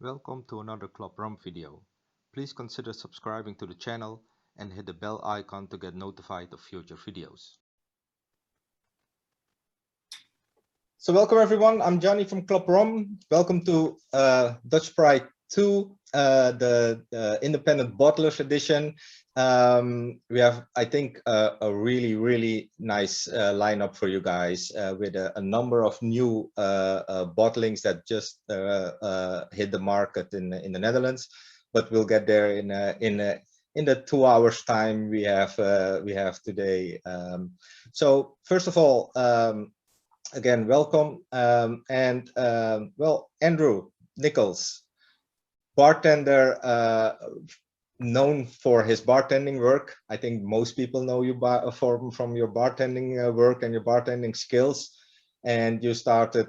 Welcome to another Club Rum video. Please consider subscribing to the channel and hit the bell icon to get notified of future videos. So welcome everyone, I'm Johnny from Club Rum. Welcome to Dutch Pride 2, the Independent Bottlers Edition. We have, I think, a really nice lineup for you guys with a number of new bottlings that just hit the market in the Netherlands, but we'll get there in the 2 hours time we have today. So first of all, again, welcome. Well, Andrew Nichols, bartender, known for his bartending work. I think most people know you from your bartending work and your bartending skills. And you started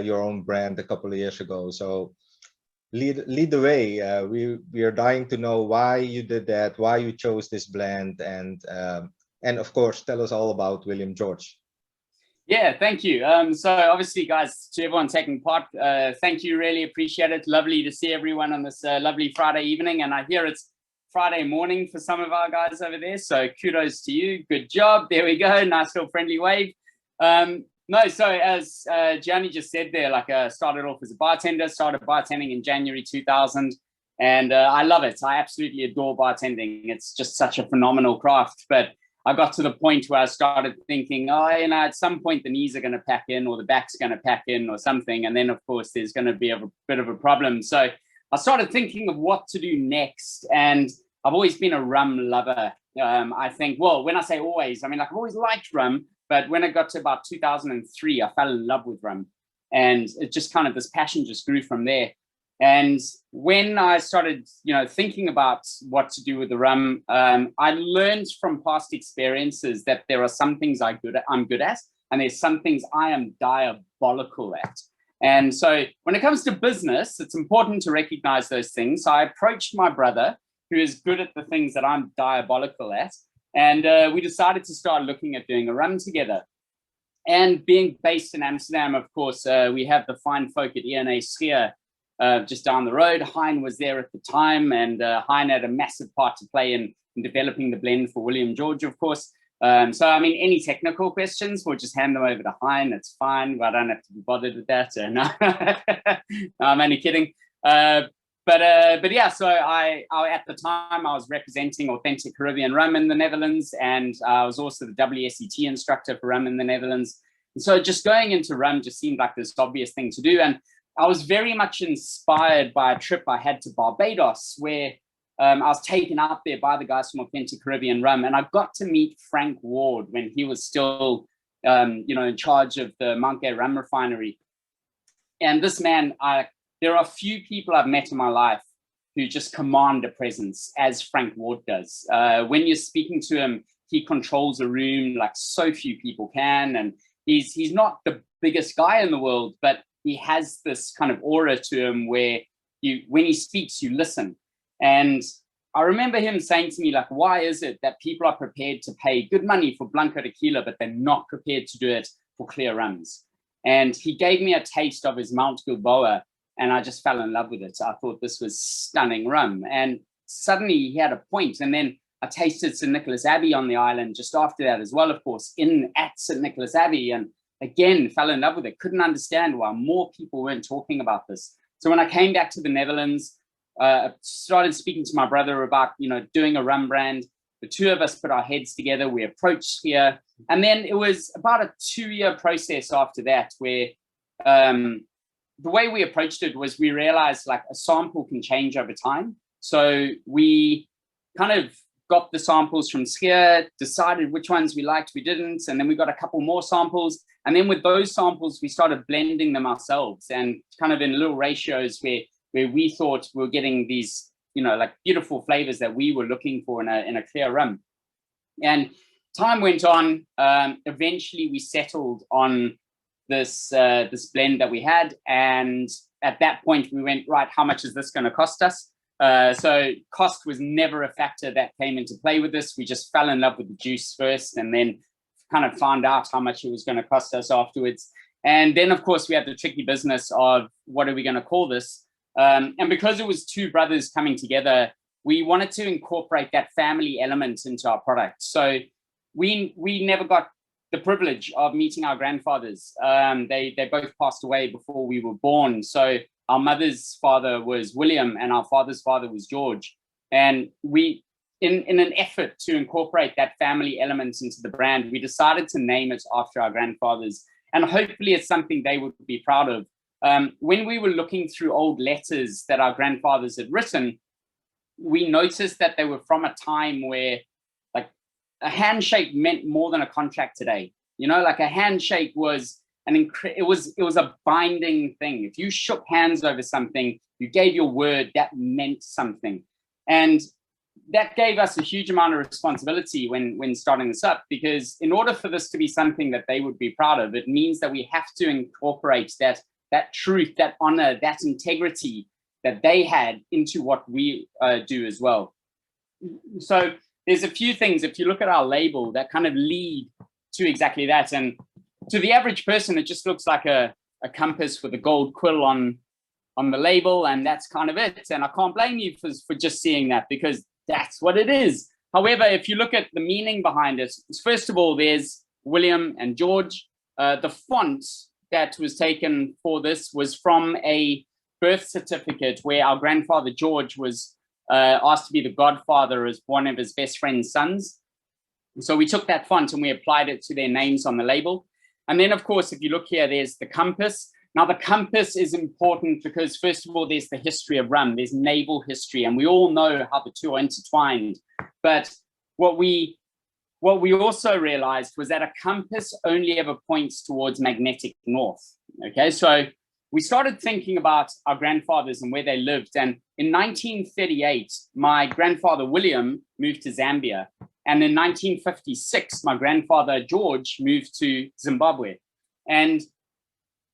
your own brand a couple of years ago. So lead the way. We are dying to know why you did that, why you chose this blend, and of course, tell us all about William George. Yeah, thank you. So obviously, guys, to everyone taking part, thank you. Really appreciate it. Lovely to see everyone on this lovely Friday evening. And I hear it's Friday morning for some of our guys over there. So kudos to you. Good job. There we go. Nice little friendly wave. No, so as Gianni just said there, like started off as a bartender, started bartending in January 2000. And I love it. I absolutely adore bartending. It's just such a phenomenal craft. But I got to the point where I started thinking, oh, you know, at some point the knees are going to pack in or the back's going to pack in or something. And then, of course, there's going to be a bit of a problem. So I started thinking of what to do next. And I've always been a rum lover. I think, well, when I say always, I mean, like I've always liked rum. But when it got to about 2003, I fell in love with rum. And it just kind of, this passion just grew from there. And when I started, you know, thinking about what to do with the rum, I learned from past experiences that there are some things I'm good at, and there's some things I am diabolical at. And so when it comes to business, it's important to recognize those things. So I approached my brother, who is good at the things that I'm diabolical at, and we decided to start looking at doing a rum together. And being based in Amsterdam, of course, we have the fine folk at ENA Scheer just down the road. Hein was there at the time, and Hein had a massive part to play in developing the blend for William George, of course. So, I mean, any technical questions, we'll just hand them over to Hein. It's fine. I don't have to be bothered with that. So, no, I'm only kidding. But yeah, so I at the time, I was representing Authentic Caribbean Rum in the Netherlands, and I was also the WSET instructor for rum in the Netherlands. And so just going into rum just seemed like this obvious thing to do. And I was very much inspired by a trip I had to Barbados, where I was taken out there by the guys from Authentic Caribbean Rum, and I got to meet Frank Ward when he was still, you know, in charge of the Mount Gay Rum Refinery. And this man, there are few people I've met in my life who just command a presence as Frank Ward does. When you're speaking to him, he controls a room like so few people can, and he's not the biggest guy in the world, but he has this kind of aura to him where when he speaks, you listen. And I remember him saying to me, like, why is it that people are prepared to pay good money for Blanco tequila, but they're not prepared to do it for clear rums? And he gave me a taste of his Mount Gilboa, and I just fell in love with it. I thought this was stunning rum. And suddenly he had a point. And then I tasted St. Nicholas Abbey on the island just after that as well, of course, at St. Nicholas Abbey. And again, fell in love with it. Couldn't understand why more people weren't talking about this. So when I came back to the Netherlands, started speaking to my brother about, you know, doing a rum brand. The two of us put our heads together. We approached here. And then it was about a 2-year process after that, where the way we approached it was we realized like a sample can change over time. So we kind of got the samples from Scheer, decided which ones we liked, we didn't, and then we got a couple more samples. And then with those samples, we started blending them ourselves, and kind of in little ratios where we thought we were getting these, you know, like beautiful flavors that we were looking for in a clear rum. And time went on. Eventually, we settled on this blend that we had, and at that point, we went, right, how much is this going to cost us? So cost was never a factor that came into play with this. We just fell in love with the juice first, and then kind of found out how much it was going to cost us afterwards. And then, of course, we had the tricky business of what are we going to call this? And because it was two brothers coming together, we wanted to incorporate that family element into our product. So we never got the privilege of meeting our grandfathers. They both passed away before we were born. So our mother's father was William and our father's father was George. And we, in an effort to incorporate that family element into the brand, we decided to name it after our grandfathers. And hopefully it's something they would be proud of. When we were looking through old letters that our grandfathers had written, we noticed that they were from a time where like a handshake meant more than a contract today. You know, like a handshake was it was a binding thing. If you shook hands over something, you gave your word, that meant something. And that gave us a huge amount of responsibility when starting this up, because in order for this to be something that they would be proud of, it means that we have to incorporate that truth, that honor, that integrity that they had into what we do as well. So there's a few things, if you look at our label, that kind of lead to exactly that. And to the average person, it just looks like a compass with a gold quill on the label, and that's kind of it. And I can't blame you for just seeing that, because that's what it is. However, if you look at the meaning behind it, first of all, there's William and George. The font that was taken for this was from a birth certificate where our grandfather George was asked to be the godfather as one of his best friend's sons. So we took that font and we applied it to their names on the label. And then, of course, if you look here, there's the compass. Now, the compass is important because, first of all, there's the history of rum. There's naval history, and we all know how the two are intertwined. But what we also realized was that a compass only ever points towards magnetic north. Okay, so we started thinking about our grandfathers and where they lived. And in 1938, my grandfather William moved to Zambia. And in 1956, my grandfather George moved to Zimbabwe. And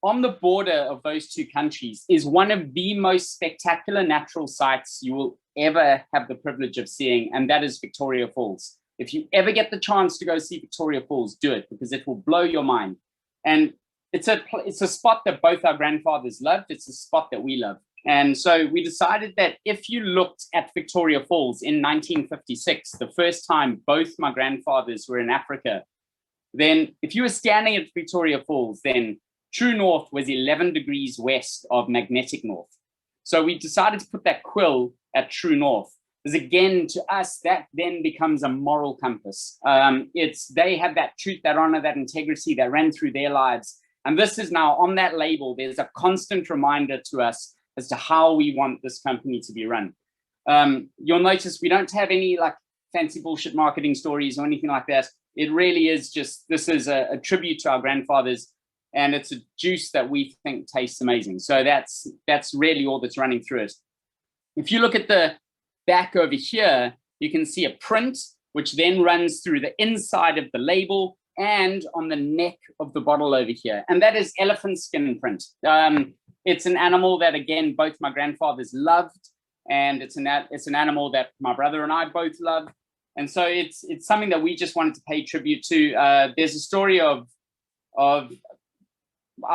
on the border of those two countries is one of the most spectacular natural sights you will ever have the privilege of seeing, and that is Victoria Falls. If you ever get the chance to go see Victoria Falls, do it, because it will blow your mind. And it's a spot that both our grandfathers loved. It's a spot that we love. And so we decided that if you looked at Victoria Falls in 1956, the first time both my grandfathers were in Africa, then if you were standing at Victoria Falls, then true north was 11 degrees west of magnetic north. So we decided to put that quill at true north. Because again, to us, that then becomes a moral compass. They have that truth, that honor, that integrity that ran through their lives. And this is now on that label, there's a constant reminder to us as to how we want this company to be run. You'll notice we don't have any like fancy bullshit marketing stories or anything like that. It really is just, this is a tribute to our grandfathers, and it's a juice that we think tastes amazing. So that's really all that's running through it. If you look at the back over here, you can see a print, which then runs through the inside of the label and on the neck of the bottle over here. And that is elephant skin print. It's an animal that, again, both my grandfathers loved, and it's an animal that my brother and I both love. And so it's something that we just wanted to pay tribute to. There's a story of our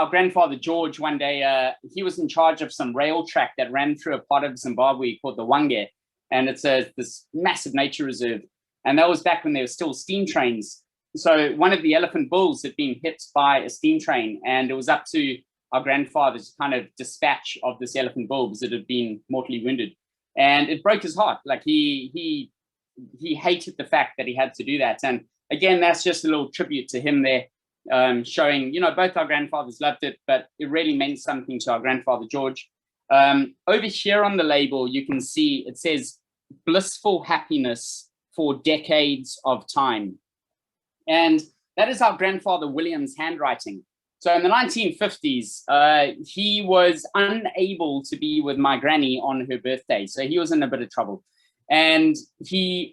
grandfather George. One day, he was in charge of some rail track that ran through a part of Zimbabwe called the Wange, and it's this massive nature reserve. And that was back when there were still steam trains. So one of the elephant bulls had been hit by a steam train, and it was up to our grandfather's kind of dispatch of this elephant bull because it had been mortally wounded. And it broke his heart. Like he hated the fact that he had to do that. And again, that's just a little tribute to him there, showing, both our grandfathers loved it, but it really meant something to our grandfather George. Over here on the label, you can see it says blissful happiness for decades of time. And that is our grandfather William's handwriting. So in the 1950s, he was unable to be with my granny on her birthday. So he was in a bit of trouble. And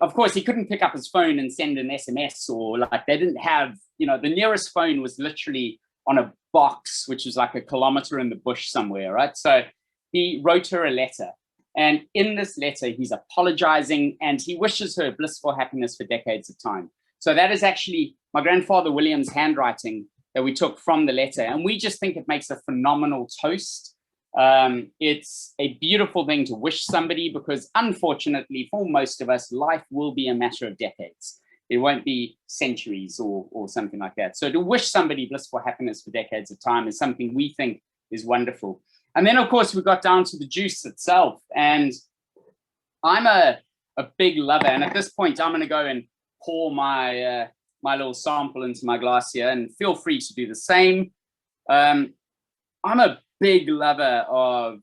of course, he couldn't pick up his phone and send an SMS, or like they didn't have, the nearest phone was literally on a box, which was like a kilometer in the bush somewhere, right? So he wrote her a letter. And in this letter, he's apologizing and he wishes her blissful happiness for decades of time. So that is actually my grandfather William's handwriting that we took from the letter. And we just think it makes a phenomenal toast It's a beautiful thing to wish somebody, because unfortunately for most of us, life will be a matter of decades. It won't be centuries or something like that. So to wish somebody blissful happiness for decades of time is something we think is wonderful. And then, of course, we got down to the juice itself. And I'm a big lover. And at this point, I'm going to go and pour my my little sample into my glass here, and feel free to do the same. I'm a big lover of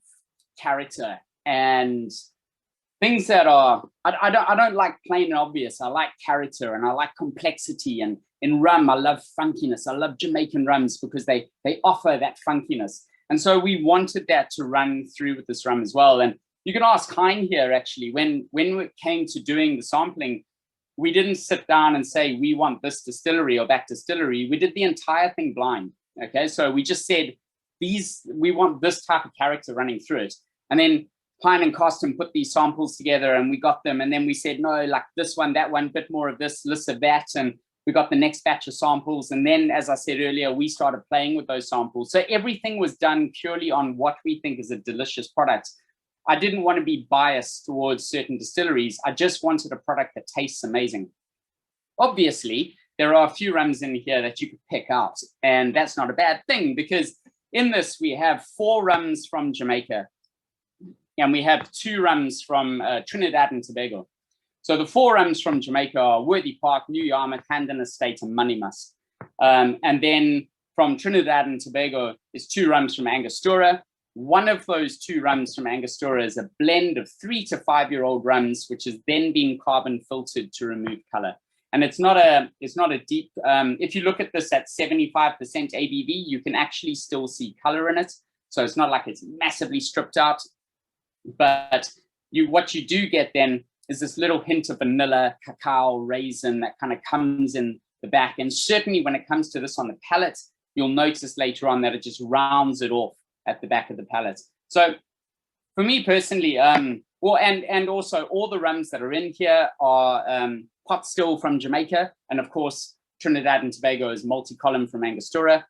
character and things that are, I don't like plain and obvious. I like character and I like complexity. And in rum, I love funkiness. I love Jamaican rums because they offer that funkiness. And so we wanted that to run through with this rum as well. And you can ask Hein here, actually, when it came to doing the sampling, we didn't sit down and say, we want this distillery or that distillery. We did the entire thing blind. Okay, so we just said, we want this type of character running through it. And then Hein and Costin put these samples together and we got them. And then we said, no, like this one, that one, bit more of this, less of that. And we got the next batch of samples. And then, as I said earlier, we started playing with those samples. So everything was done purely on what we think is a delicious product. I didn't want to be biased towards certain distilleries. I just wanted a product that tastes amazing. Obviously, there are a few rums in here that you could pick out, and that's not a bad thing, because in this, we have 4 rums from Jamaica, and we have 2 rums from Trinidad and Tobago. So the 4 rums from Jamaica are Worthy Park, New Yarmouth, Handon Estate, and Money Musk. And then from Trinidad and Tobago is 2 rums from Angostura. One of those 2 rums from Angostura is a blend of 3 to 5-year-old rums, which is then being carbon filtered to remove color. And it's not a deep, if you look at this at 75% ABV, you can actually still see color in it. So it's not like it's massively stripped out, but what you do get then is this little hint of vanilla, cacao, raisin that kind of comes in the back. And certainly when it comes to this on the palate, you'll notice later on that it just rounds it off at the back of the palate. So for me personally, well, and also all the rums that are in here are pot still from Jamaica. And of course, Trinidad and Tobago is multi-column from Angostura.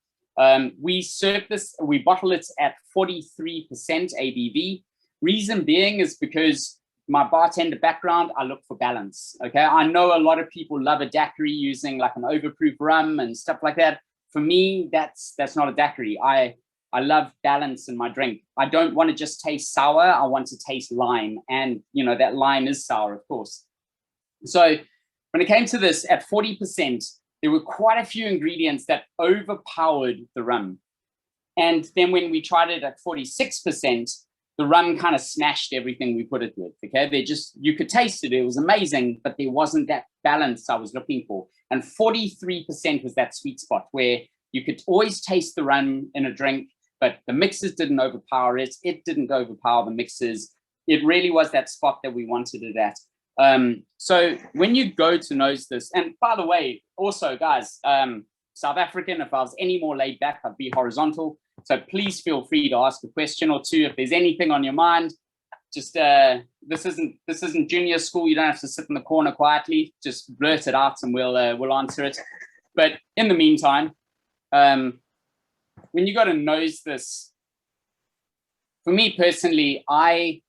We serve this, we bottle it at 43% ABV. Reason being is because my bartender background, I look for balance. Okay, I know a lot of people love a daiquiri using like an overproof rum and stuff like that. For me, that's not a daiquiri. I love balance in my drink. I don't want to just taste sour. I want to taste lime, and you know that lime is sour, of course. So when it came to this at 40%, there were quite a few ingredients that overpowered the rum. And then when we tried it at 46%, the rum kind of smashed everything we put it with. Okay, you could taste it. It was amazing, but there wasn't that balance I was looking for. And 43% was that sweet spot where you could always taste the rum in a drink, but the mixes didn't overpower it. It didn't overpower the mixes. It really was that spot that we wanted it at. So when you go to nose this, and by the way, also guys, South African, if I was any more laid back, I'd be horizontal. So please feel free to ask a question or two if there's anything on your mind. Just this isn't junior school. You don't have to sit in the corner quietly. Just blurt it out and we'll answer it. But in the meantime, when you got to nose this, for me personally, I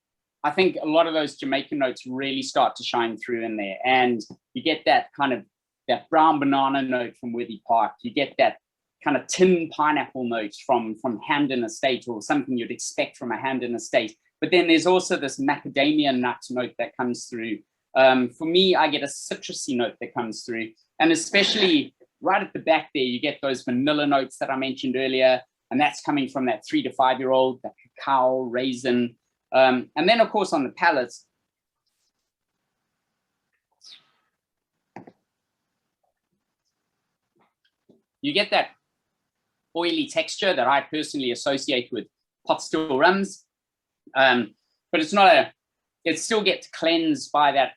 think a lot of those Jamaican notes really start to shine through in there, and you get that kind of that brown banana note from Worthy Park. You get that kind of tin pineapple note from Handon Estate, or something you'd expect from a Handon Estate. But then there's also this macadamia nut note that comes through. For me, I get a citrusy note that comes through, and especially right at the back there, you get those vanilla notes that I mentioned earlier, and that's coming from that 3 to 5-year-old, that cacao, raisin. And then, of course, on the palate, you get that oily texture that I personally associate with pot still rums. But it's not it still gets cleansed by that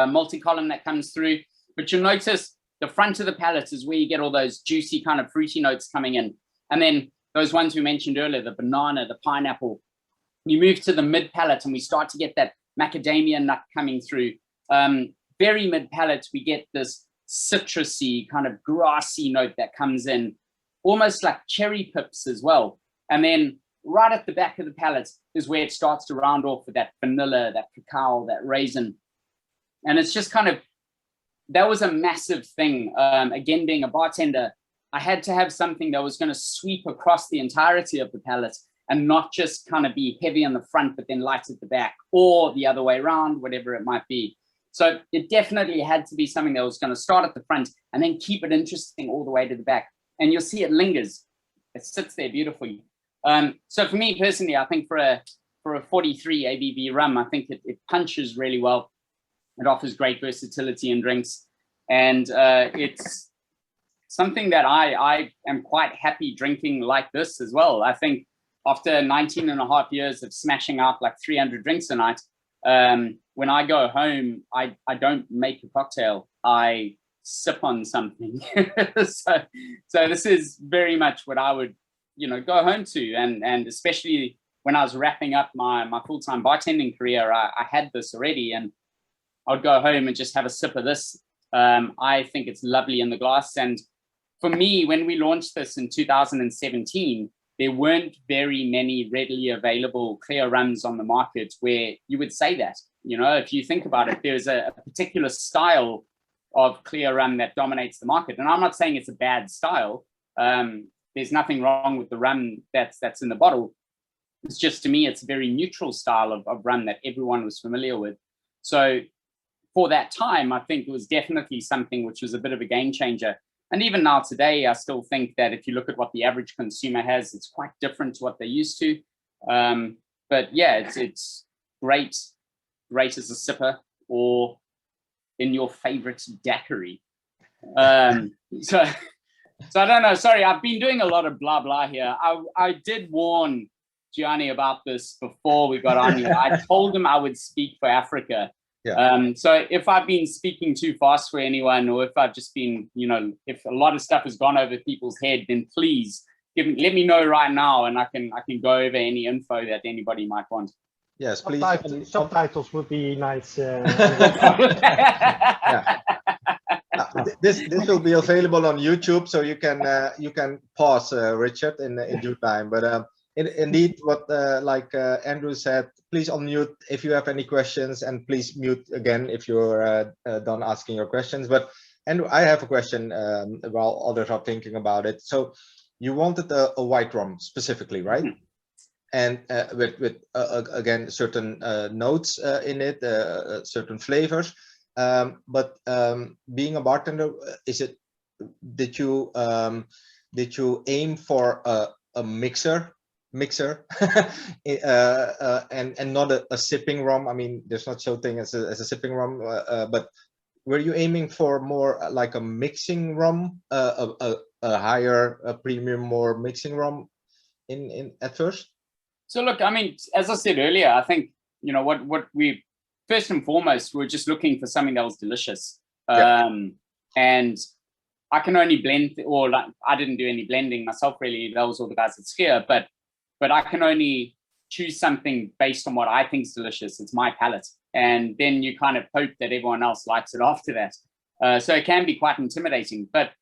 multi-column that comes through. But you'll notice the front of the palate is where you get all those juicy kind of fruity notes coming in. And then those ones we mentioned earlier, the banana, the pineapple. You move to the mid palate and we start to get that macadamia nut coming through. Very mid palate, we get this citrusy kind of grassy note that comes in, almost like cherry pips as well. And then right at the back of the palate is where it starts to round off with that vanilla, that cacao, that raisin. And it's just kind of, that was a massive thing. Again, being a bartender, I had to have something that was going to sweep across the entirety of the palate and not just kind of be heavy on the front, but then light at the back, or the other way around, whatever it might be. So it definitely had to be something that was going to start at the front and then keep it interesting all the way to the back. And you'll see it lingers. It sits there beautifully. So for me personally, I think for a 43 ABV rum, I think it punches really well. It offers great versatility in drinks. And it's something that I am quite happy drinking like this as well. I think after 19 and a half years of smashing out like 300 drinks a night, when I go home, I don't make a cocktail. I sip on something. so this is very much what I would, go home to. And especially when I was wrapping up my full-time bartending career, I had this already, and I'd go home and just have a sip of this. I think it's lovely in the glass. And for me, when we launched this in 2017, there weren't very many readily available clear rums on the market where you would say that. If you think about it, there's a particular style of clear rum that dominates the market. And I'm not saying it's a bad style. There's nothing wrong with the rum that's in the bottle. It's just, to me, it's a very neutral style of rum that everyone was familiar with. So for that time, I think it was definitely something which was a bit of a game changer. And even now today, I still think that if you look at what the average consumer has, it's quite different to what they're used to. But yeah, it's great as a sipper or in your favorite daiquiri. So I don't know. Sorry, I've been doing a lot of blah, blah here. I did warn Gianni about this before we got on here. I told him I would speak for Africa. Yeah. So if I've been speaking too fast for anyone, or if I've just been, if a lot of stuff has gone over people's head, then please let me know right now, and I can go over any info that anybody might want. Yes, please. Subtitles would be nice. Yeah. This will be available on YouTube, so you can pause, Richard, in due time. But indeed, what like Andrew said, please unmute if you have any questions, and please mute again if you're done asking your questions. But Andrew, I have a question while others are thinking about it. So you wanted a white rum specifically, right? Mm-hmm. And with again certain notes in it, certain flavors. But being a bartender, did you aim for a mixer and not a sipping rum? I mean, there's not such thing as a sipping rum, but were you aiming for more like a mixing rum, a higher, premium, more mixing rum in at first? So look, I mean, as I said earlier, I think what we first and foremost, we're just looking for something that was delicious. Yeah. And I can only blend, or like, I didn't do any blending myself, really. That was all the guys at Skier, but I can only choose something based on what I think is delicious. It's my palate. And then you kind of hope that everyone else likes it after that. So it can be quite intimidating, but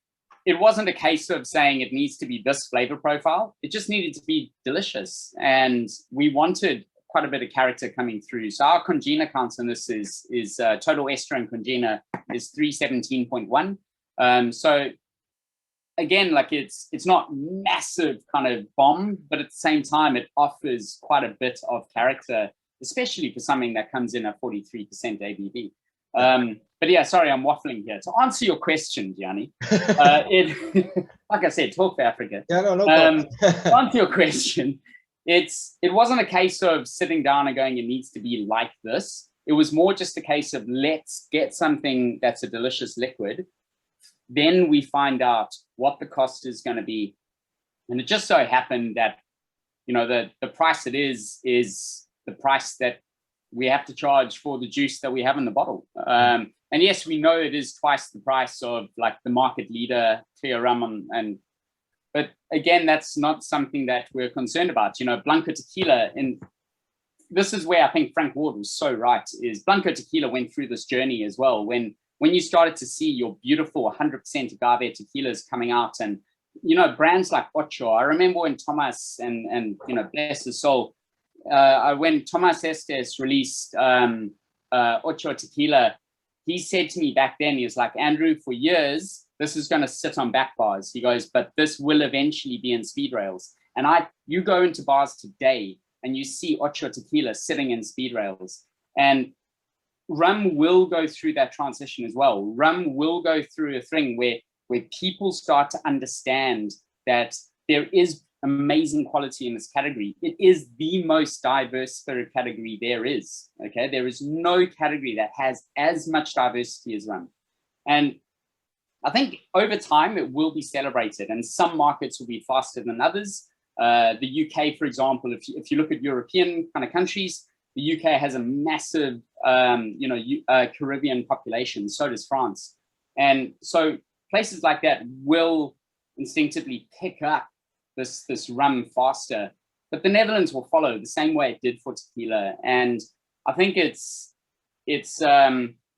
it wasn't a case of saying it needs to be this flavor profile. It just needed to be delicious. And we wanted quite a bit of character coming through. So our congener count on this is total ester and congener is 317.1. So again, like it's not massive kind of bomb, but at the same time, it offers quite a bit of character, especially for something that comes in at 43% ABV. But yeah, sorry, I'm waffling here. To answer your question, Gianni, like I said, talk for Africa. Yeah, no problem. To answer your question, it wasn't a case of sitting down and going, it needs to be like this. It was more just a case of, let's get something that's a delicious liquid. Then we find out what the cost is going to be. And it just so happened that, the price it is the price that we have to charge for the juice that we have in the bottle. And yes, we know it is twice the price of like the market leader, clear rum, but again, that's not something that we're concerned about. Blanco tequila, and this is where I think Frank Ward was so right, is Blanco tequila went through this journey as well. When you started to see your beautiful 100% agave tequilas coming out, and brands like Ocho. I remember when Thomas and bless his soul, when Thomas Estes released Ocho Tequila, he said to me back then, he was like, Andrew, for years, this is going to sit on back bars. He goes, but this will eventually be in speed rails. And you go into bars today and you see Ocho Tequila sitting in speed rails. And rum will go through that transition as well. Rum will go through a thing where people start to understand that there is amazing quality in this category. It is the most diverse spirit category there is. Okay, there is no category that has as much diversity as rum. And I think over time it will be celebrated, and some markets will be faster than others. The UK, for example, if you look at European kind of countries, the UK has a massive, Caribbean population. So does France, and so places like that will instinctively pick up this rum faster. But the Netherlands will follow the same way it did for tequila, and I think it's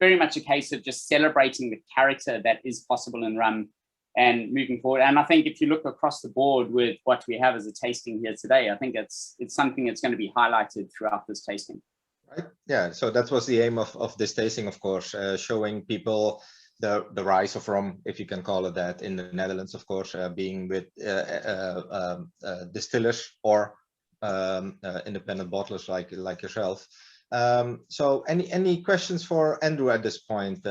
very much a case of just celebrating the character that is possible in rum and moving forward. And I think if you look across the board with what we have as a tasting here today, I think it's something that's going to be highlighted throughout this tasting. Right. Yeah. So that was the aim of this tasting, of course, showing people the rise of rum, if you can call it that, in the Netherlands, of course, being with distillers or independent bottlers like yourself. So any questions for Andrew at this point,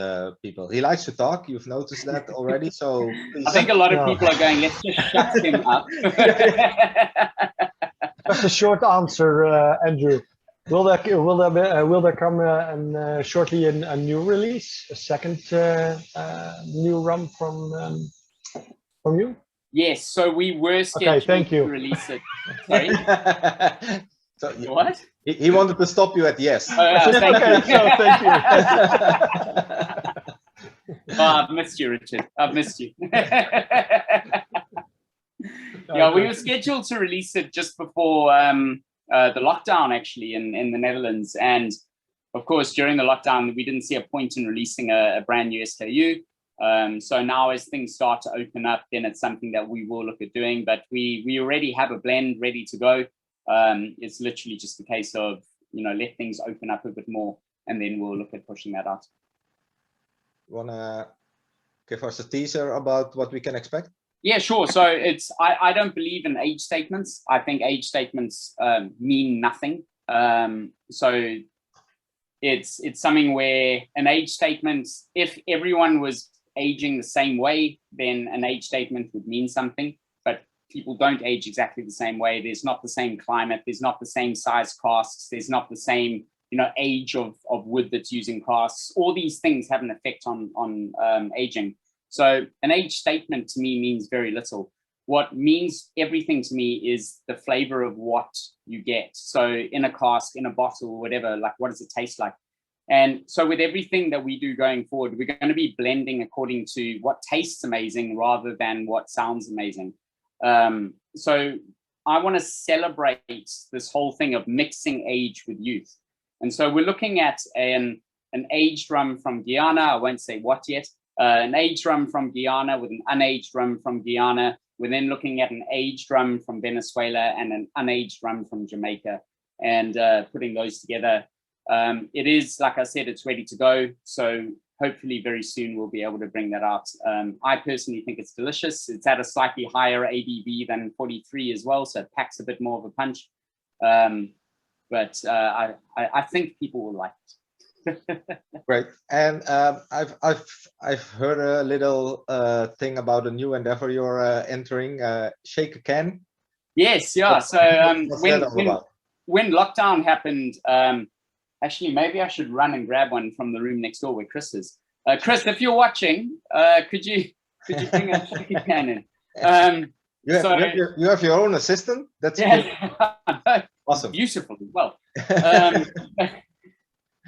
people? He likes to talk. You've noticed that already. So please. I think a lot of people are going, let's just shut him up. Just a short answer, Andrew. Will there come shortly a new release, a second new rum from you? Yes. So we were scheduled to release it. Sorry. So what? He wanted to stop you at yes. Thank you. So thank you. I've missed you, Richard. I've missed you. Yeah, we were scheduled to release it just before the lockdown, actually, in the Netherlands. And of course, during the lockdown, we didn't see a point in releasing a brand new SKU. So now as things start to open up, then it's something that we will look at doing. But we already have a blend ready to go. It's literally just a case of, let things open up a bit more, and then we'll look at pushing that out. Wanna give us a teaser about what we can expect? Yeah, sure. So I don't believe in age statements. I think age statements mean nothing. So it's something where an age statement, if everyone was aging the same way, then an age statement would mean something. But people don't age exactly the same way. There's not the same climate. There's not the same size casks. There's not the same age of wood that's using casks. All these things have an effect on aging. So an age statement to me means very little. What means everything to me is the flavor of what you get. So in a cask, in a bottle, whatever, like what does it taste like? And so with everything that we do going forward, we're going to be blending according to what tastes amazing rather than what sounds amazing. So I want to celebrate this whole thing of mixing age with youth. And so we're looking at an aged rum from Guyana. I won't say what yet. An aged rum from Guyana with an unaged rum from Guyana. We're then looking at an aged rum from Venezuela and an unaged rum from Jamaica, and putting those together. It is, like I said, it's ready to go. So hopefully very soon we'll be able to bring that out. I personally think it's delicious. It's at a slightly higher ABV than 43 as well, so it packs a bit more of a punch. But I think people will like it. Great. And I've heard a little thing about a new endeavor you're entering, Shake a Can. Yes, yeah. So when lockdown happened, actually maybe I should run and grab one from the room next door where Chris is. Chris, if you're watching, could you bring a Shake a Can in? You have your own assistant? That's good. Awesome. Beautiful. Well.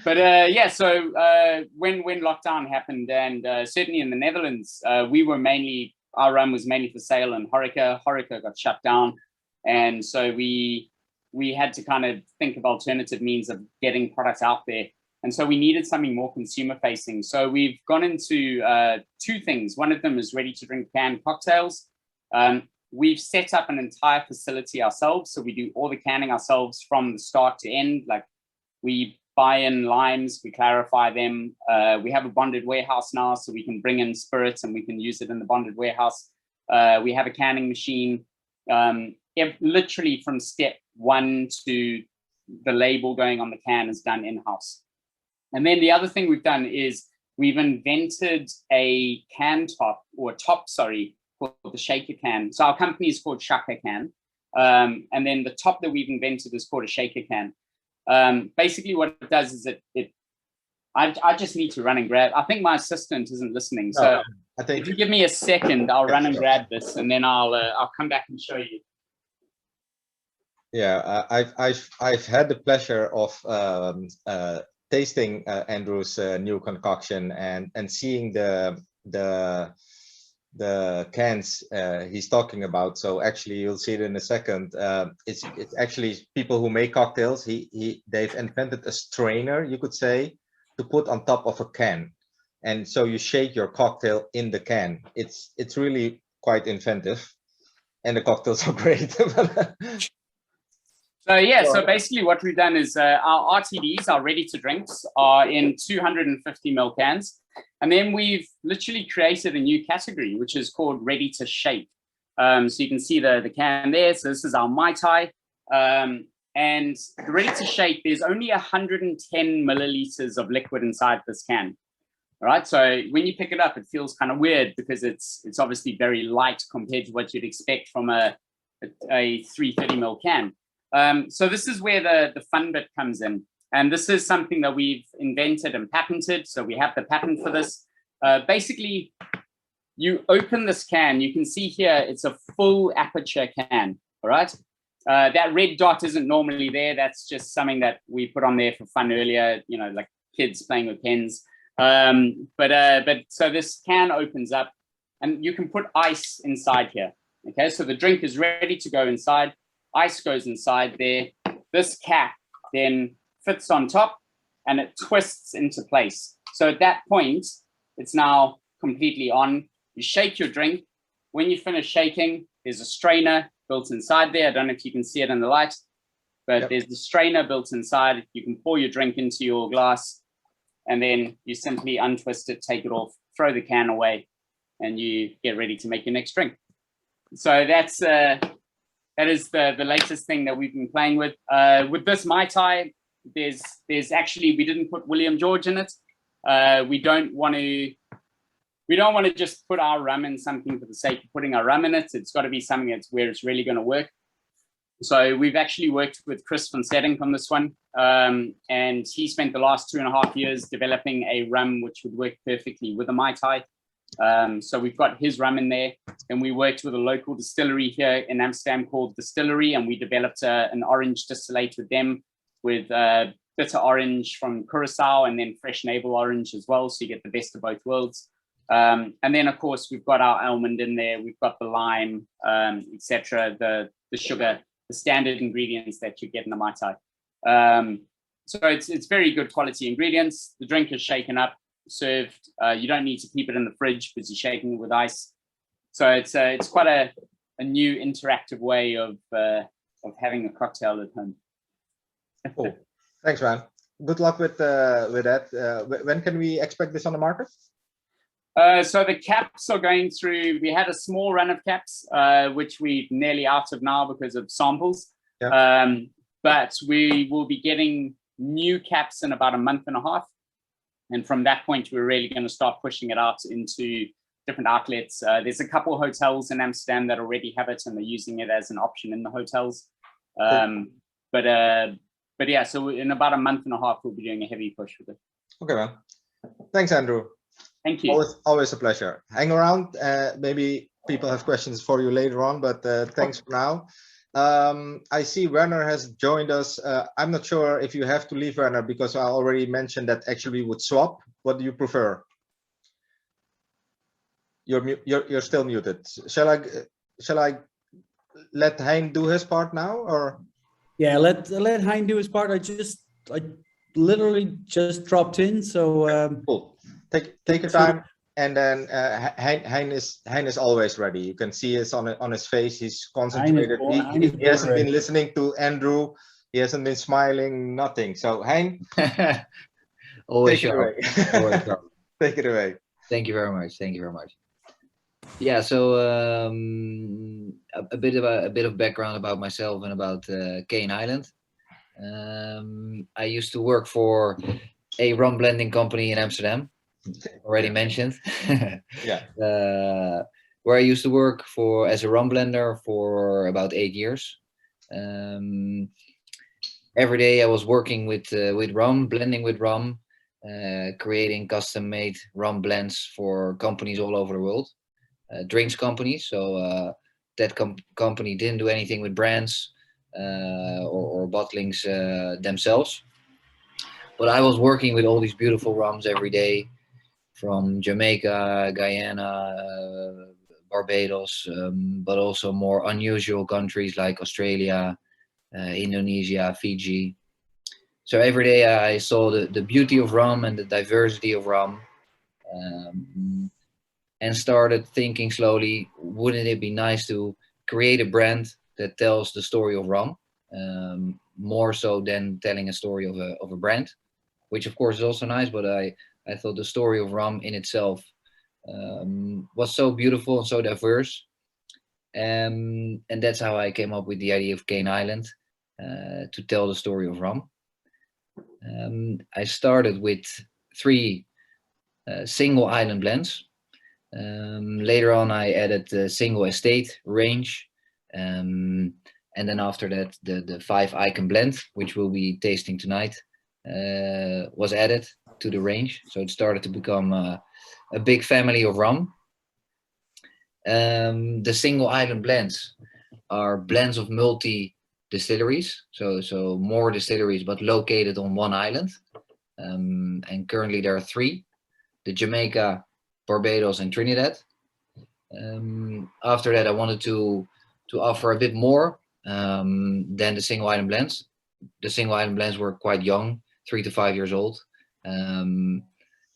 But yeah, so when lockdown happened, and certainly in the Netherlands, our rum was mainly for sale in Horeca. Horeca got shut down, and so we had to kind of think of alternative means of getting products out there. And so we needed something more consumer facing. So we've gone into two things. One of them is ready to drink canned cocktails. We've set up an entire facility ourselves. So we do all the canning ourselves from the start to end. Like we buy in limes, we clarify them. We have a bonded warehouse now, so we can bring in spirits and we can use it in the bonded warehouse. We have a canning machine. Literally from step one to the label going on the can is done in-house. And then the other thing we've done is we've invented a can top, or top, sorry, called the shaker can. So our company is called Shaka Can. And then the top that we've invented is called a shaker can. Basically what it does is I just need to run and grab. I think my assistant isn't listening. So I think if you give me a second, I'll run and grab this, and then I'll come back and show you. Yeah, I've had the pleasure of tasting Andrew's new concoction and seeing the cans he's talking about. So actually, you'll see it in a second. It's actually people who make cocktails. They've invented a strainer, you could say, to put on top of a can, and so you shake your cocktail in the can. It's really quite inventive, and the cocktails are great. So yeah, so basically what we've done is our RTDs, our ready to drinks, are in 250 ml cans. And then we've literally created a new category, which is called ready to shake. So you can see the can there. So this is our Mai Tai. And the ready to shake, there's only 110 milliliters of liquid inside this can. All right, so when you pick it up, it feels kind of weird because it's obviously very light compared to what you'd expect from a 330 ml can. So this is where the fun bit comes in. And this is something that we've invented and patented. So we have the patent for this. Basically, you open this can, you can see here, it's a full aperture can, all right? That red dot isn't normally there. That's just something that we put on there for fun earlier, you know, like kids playing with pens. But so this can opens up and you can put ice inside here. Okay, so the drink is ready to go inside. Ice goes inside there. This cap then fits on top and it twists into place. So at that point, it's now completely on. You shake your drink. When you finish shaking, there's a strainer built inside there. I don't know if you can see it in the light, but there's the strainer built inside. You can pour your drink into your glass and then you simply untwist it, take it off, throw the can away, and you get ready to make your next drink. So that is the latest thing that we've been playing with. With this Mai Tai, there's actually, we didn't put William George in it. We don't want to just put our rum in something for the sake of putting our rum in it. It's got to be something that's where it's really going to work. So we've actually worked with Chris van Setting on this one. And he spent the last 2.5 years developing a rum which would work perfectly with a Mai Tai. So we've got his rum in there, and we worked with a local distillery here in Amsterdam called Distillery, and we developed an orange distillate with them, with bitter orange from Curacao and then fresh navel orange as well, so you get the best of both worlds. And then of course we've got our almond in there, we've got the lime, etc., the sugar, the standard ingredients that you get in the Mai Tai. So it's very good quality ingredients. The drink is shaken up, served. You don't need to keep it in the fridge because you're shaking it with ice. So it's quite a new interactive way of having a cocktail at home. Cool. Thanks, man. Good luck with that. When can we expect this on the market? So the caps are going through. We had a small run of caps, which we're nearly out of now because of samples. Yeah. But we will be getting new caps in about a month and a half. And from that point, we're really going to start pushing it out into different outlets. There's a couple hotels in Amsterdam that already have it, and they're using it as an option in the hotels. Cool. But yeah, so in about a month and a half, we'll be doing a heavy push with it. Okay, man. Thanks, Andrew. Thank you. Always a pleasure. Hang around. Maybe people have questions for you later on, but thanks for now. I see Werner has joined us. I'm not sure if you have to leave, Werner, because I already mentioned that actually we would swap. What do you prefer? You're still muted. Shall I let Hein do his part now, or? Yeah, let Hein do his part. I literally just dropped in, so cool. Take your time. and then Hein is always ready. You can see it on his face. He's concentrated. Hein is He hasn't born been listening to Andrew. He hasn't been smiling. Nothing. So Hein, Always take it sharp. away. Always sharp. Take it away. Thank you very much. Thank you very much. Yeah, so a bit of background about myself and about Cane Island. I used to work for a rum blending company in Amsterdam, already mentioned. Yeah. Where I used to work for as a rum blender for about 8 years. Every day I was working with rum, blending with rum, creating custom-made rum blends for companies all over the world. Drinks companies. So that company didn't do anything with brands or bottlings themselves. But I was working with all these beautiful rums every day, from Jamaica, Guyana, Barbados, but also more unusual countries like Australia, Indonesia, Fiji. So every day I saw the beauty of rum and the diversity of rum. And started thinking slowly, wouldn't it be nice to create a brand that tells the story of rum, more so than telling a story of a brand, which of course is also nice, but I thought the story of rum in itself was so beautiful and so diverse. And that's how I came up with the idea of Cane Island, to tell the story of rum. I started with 3 single island blends. Later on, I added the single estate range, and then after that, the 5 icon blend, which we'll be tasting tonight, was added to the range. So it started to become a big family of rum. The single island blends are blends of multi distilleries, so more distilleries, but located on one island. And currently there are 3: the Jamaica, Barbados, and Trinidad. After that, I wanted to offer a bit more than the single island blends. The single island blends were quite young, 3 to 5 years old.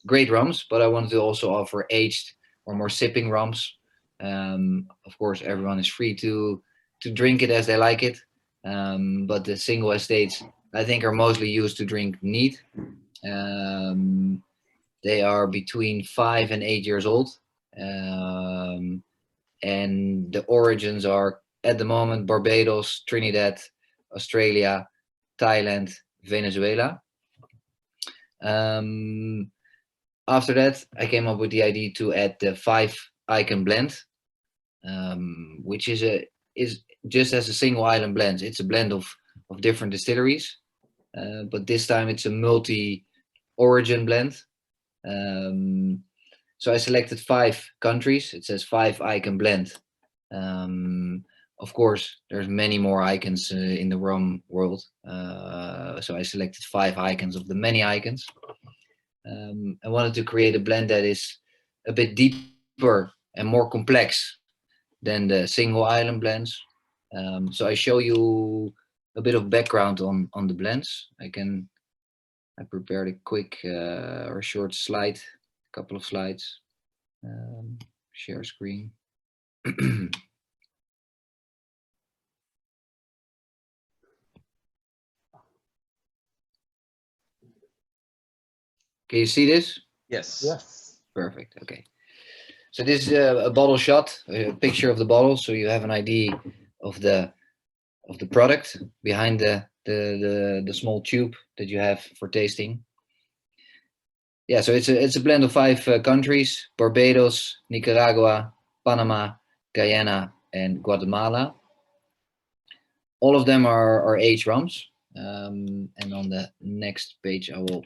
Great rums, but I wanted to also offer aged or more sipping rums. Of course, everyone is free to drink it as they like it. But the single estates, I think, are mostly used to drink neat. They are between 5 and 8 years old. And the origins are, at the moment, Barbados, Trinidad, Australia, Thailand, Venezuela. After that, I came up with the idea to add the 5 icon blend, which is just as a single island blend. It's a blend of different distilleries, but this time it's a multi-origin blend. So I selected 5 countries. It says 5 icon blend. Of course, there's many more icons in the rum world. So I selected 5 icons of the many icons. I wanted to create a blend that is a bit deeper and more complex than the single island blends. So I show you a bit of background on the blends. I prepared a quick or short slide, a couple of slides. Share screen. Can you see this? Yes. Yes. Perfect. Okay. So this is a bottle shot, a picture of the bottle, so you have an idea of the product behind the small tube that you have for tasting. Yeah, so it's a blend of 5 countries: Barbados, Nicaragua, Panama, Guyana, and Guatemala. All of them are aged rums. And on the next page, I will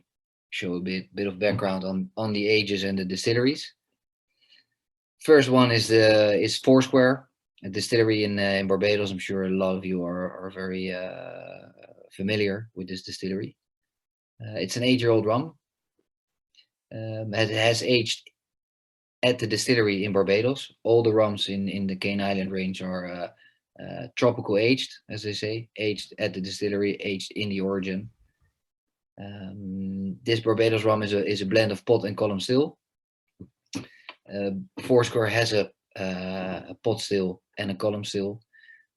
show a bit of background on the ages and the distilleries. First one is Foursquare, a distillery in Barbados. I'm sure a lot of you are very familiar with this distillery. It's an 8-year-old rum. It has aged at the distillery in Barbados. All the rums in the Cane Island range are tropical aged, as they say, aged at the distillery, aged in the origin. This Barbados rum is a blend of pot and column still. Foursquare has a pot still and a column still.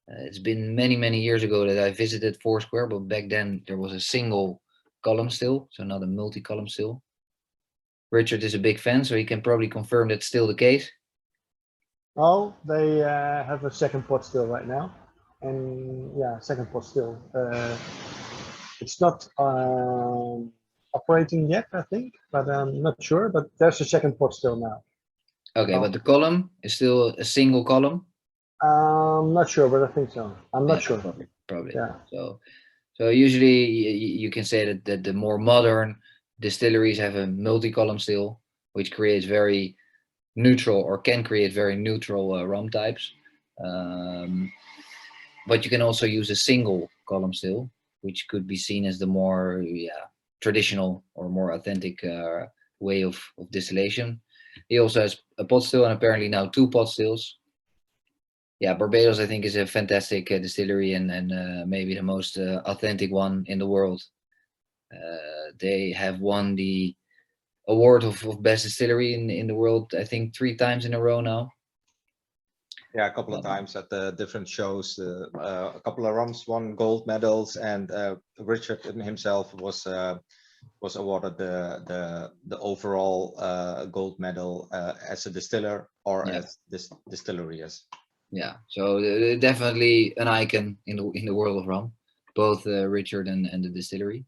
It's been many years ago that I visited Foursquare, but back then there was a single column still, so not a multi-column still. Richard is a big fan, so he can probably confirm that's still the case. Oh, they have a second pot still right now, and yeah, second pot still. It's not operating yet, I think, but I'm not sure. But there's a second pot still now. Okay, but the column is still a single column. I'm not sure, but I think so. I'm not sure. Probably. Yeah. So usually you can say that the more modern distilleries have a multi-column still, which creates very neutral, or can create very neutral rum types. But you can also use a single column still, which could be seen as the more traditional or more authentic way of distillation. He also has a pot still, and apparently now 2 pot stills. Yeah, Barbados, I think, is a fantastic distillery, and maybe the most authentic one in the world. They have won the award of best distillery in the world, I think 3 times in a row now. Yeah, a couple of times at the different shows. A couple of rums won gold medals, and Richard himself was awarded the overall gold medal as a distiller, or as this distillery. Yes. Yeah, so definitely an icon in the world of rum, both Richard and the distillery.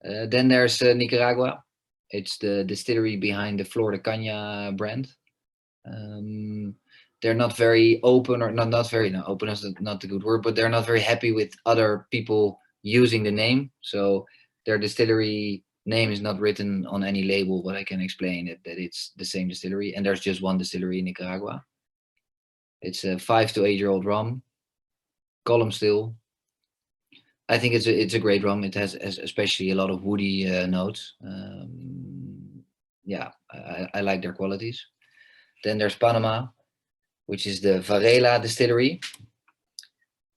Then there's Nicaragua. It's the distillery behind the Flor de Caña brand. They're not very open, or not very, no, open is not the good word, but they're not very happy with other people using the name. So their distillery name is not written on any label, but I can explain that it's the same distillery, and there's just one distillery in Nicaragua. It's a 5 to 8 year old rum, column still. I think it's a great rum. It has especially a lot of woody notes. Yeah, I like their qualities. Then there's Panama, which is the Varela distillery.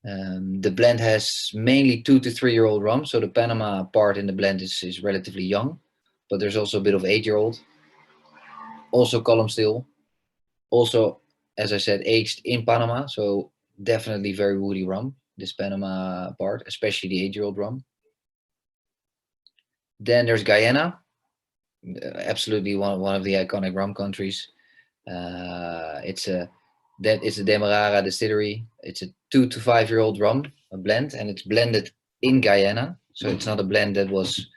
The blend has mainly 2 to 3 year old rum, so the Panama part in the blend is relatively young, but there's also a bit of 8 year old. Also column still. Also, as I said, aged in Panama, so definitely very woody rum, this Panama part, especially the 8 year old rum. Then there's Guyana, absolutely one of the iconic rum countries. It's a Demerara distillery. It's a 2 to 5 year old rum, a blend, and it's blended in Guyana. So it's not a blend that was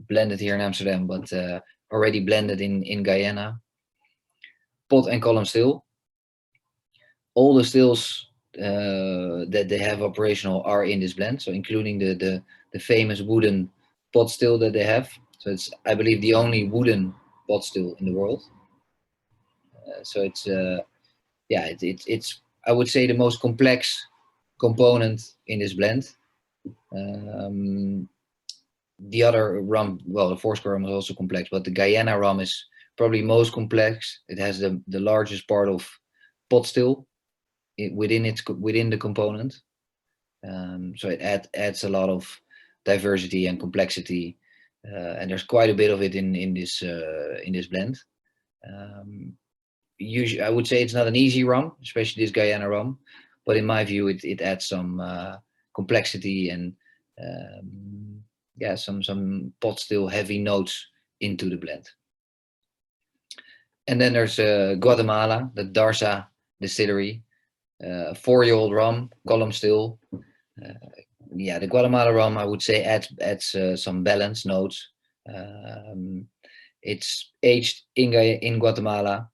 blended here in Amsterdam, but already blended in Guyana. Pot and column still. All the stills that they have operational are in this blend, so including the famous wooden pot still that they have. So it's, I believe, the only wooden pot still in the world. So it's it's I would say the most complex component in this blend. The other rum, well, the Foursquare rum is also complex, but the Guyana rum is probably most complex. It has the largest part of pot still within the component. So it adds a lot of diversity and complexity, and there's quite a bit of it in this blend. Usually, I would say it's not an easy rum, especially this Guyana rum, but in my view, it adds some complexity and some pot still heavy notes into the blend. And then there's Guatemala, the Darsa distillery, 4 year old rum, column still. The Guatemala rum, I would say, adds some balance notes. It's aged in Guatemala.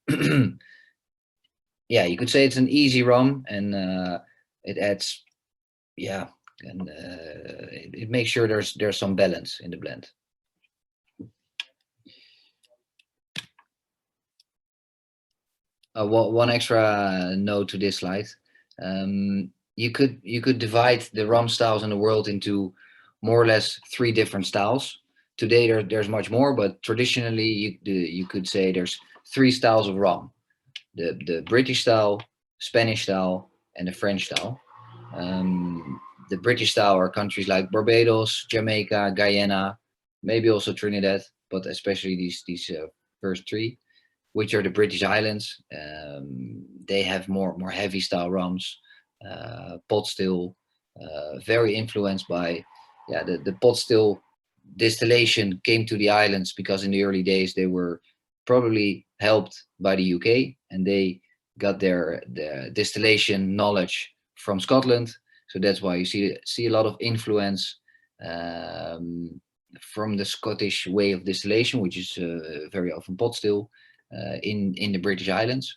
Yeah, you could say it's an easy rum, and it adds, and it makes sure there's some balance in the blend. One extra note to this slide. You could divide the rum styles in the world into more or less 3 different styles. Today there's much more, but traditionally you could say there's 3 styles of rum: the British style, Spanish style, and the French style. The British style are countries like Barbados, Jamaica, Guyana, maybe also Trinidad, but especially these first 3. which are the British Islands. They have more heavy style rums, pot still, very influenced by the pot still distillation came to the islands because in the early days they were probably helped by the UK, and they got their distillation knowledge from Scotland. So that's why you see a lot of influence from the Scottish way of distillation, which is very often pot still in the British Islands.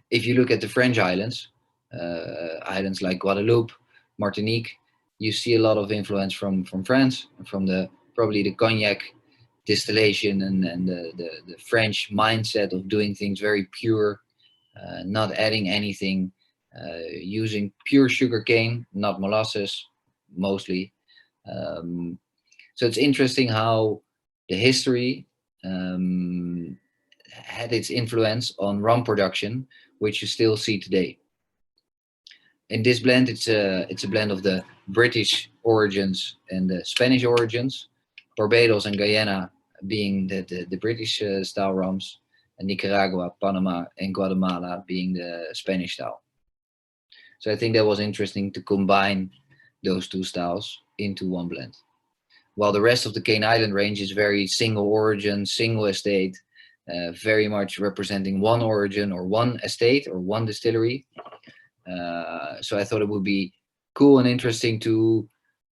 If you look at the French islands, islands like Guadeloupe, Martinique, you see a lot of influence from France, from probably the cognac distillation and the French mindset of doing things very pure, not adding anything, using pure sugar cane, not molasses, mostly. So it's interesting how the history had its influence on rum production, which you still see today. In this blend, it's a blend of the British origins and the Spanish origins, Barbados and Guyana being the British style rums, and Nicaragua, Panama, and Guatemala being the Spanish style. So I think that was interesting to combine those two styles into one blend. While the rest of the Cane Island range is very single origin, single estate, very much representing one origin or one estate or one distillery. So I thought it would be cool and interesting to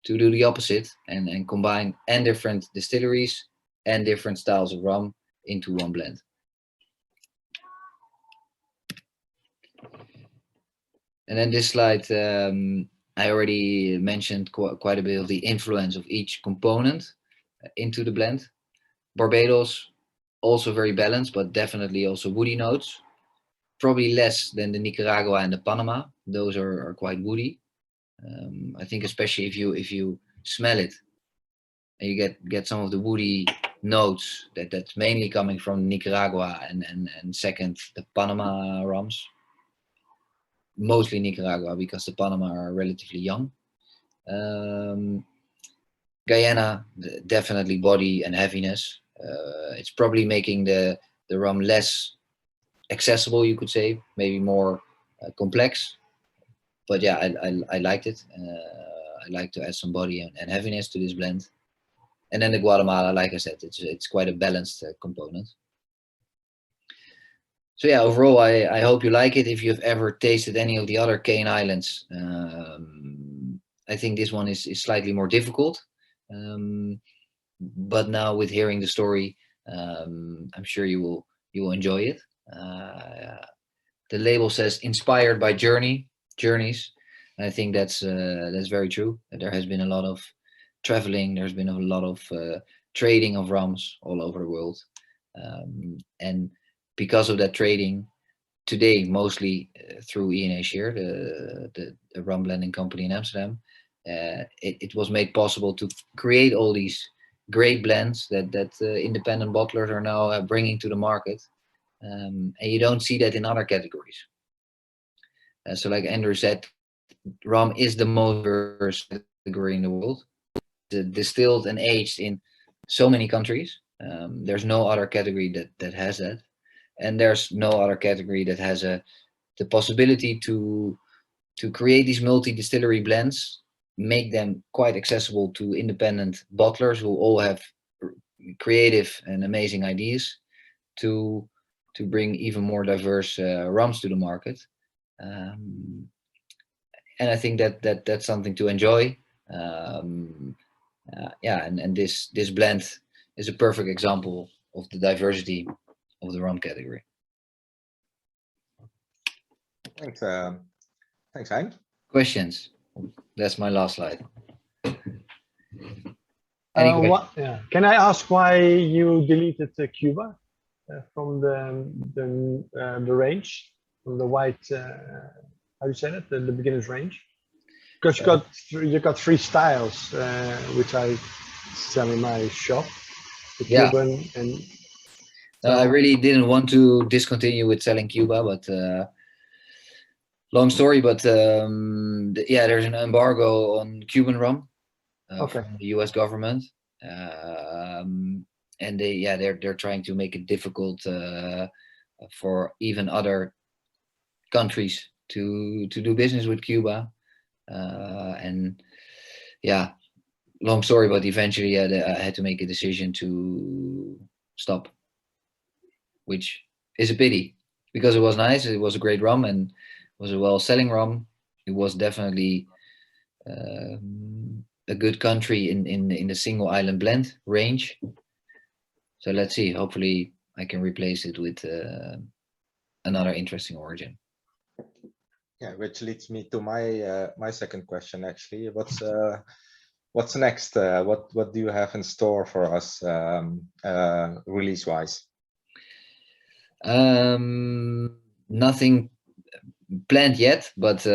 do the opposite and combine different distilleries and different styles of rum into one blend. And then this slide, I already mentioned quite a bit of the influence of each component into the blend. Barbados, also very balanced, but definitely also woody notes. Probably less than the Nicaragua and the Panama. Those are quite woody. I think especially if you smell it, and you get some of the woody notes that's mainly coming from Nicaragua and second the Panama rums. Mostly Nicaragua because the Panama are relatively young. Guyana, definitely body and heaviness. It's probably making the rum less accessible, you could say, maybe more complex. But yeah, I liked it. I like to add some body and heaviness to this blend. And then the Guatemala, like I said, it's quite a balanced component. So yeah, overall, I hope you like it. If you've ever tasted any of the other Cane Islands, I think this one is slightly more difficult. But now with hearing the story, I'm sure you will enjoy it. The label says inspired by journeys. And I think that's very true. There has been a lot of traveling. There's been a lot of trading of rums all over the world, and because of that trading, today mostly through E&A Shear, the rum blending company in Amsterdam, it was made possible to create all these great blends that independent bottlers are now bringing to the market, and you don't see that in other categories. So like Andrew said, rum is the most diverse category in the world. Distilled and aged in so many countries. There's no other category that has that. And there's no other category that has the possibility to create these multi-distillery blends, make them quite accessible to independent bottlers who all have creative and amazing ideas to bring even more diverse rums to the market. And I think that's something to enjoy. Yeah, and this blend is a perfect example of the diversity of the rum category. Thanks, thanks, Hein. Questions? That's my last slide. Can I ask why you deleted Cuba from the range, from the white? How do you say that? The beginner's range? Because you got three styles, which I sell in my shop. The Cuban and. I really didn't want to discontinue with selling Cuba, but long story. But yeah, there's an embargo on Cuban rum from the U.S. government. and they're trying to make it difficult for even other countries to do business with Cuba. And yeah, long story, but eventually I had to make a decision to stop, which is a pity because it was nice. It was a great rum and was a well-selling rum. It was definitely a good country in the single island blend range. So let's see. Hopefully, I can replace it with another interesting origin. Yeah, which leads me to my my second question. Actually, what's next? What do you have in store for us, release-wise? Nothing planned yet, but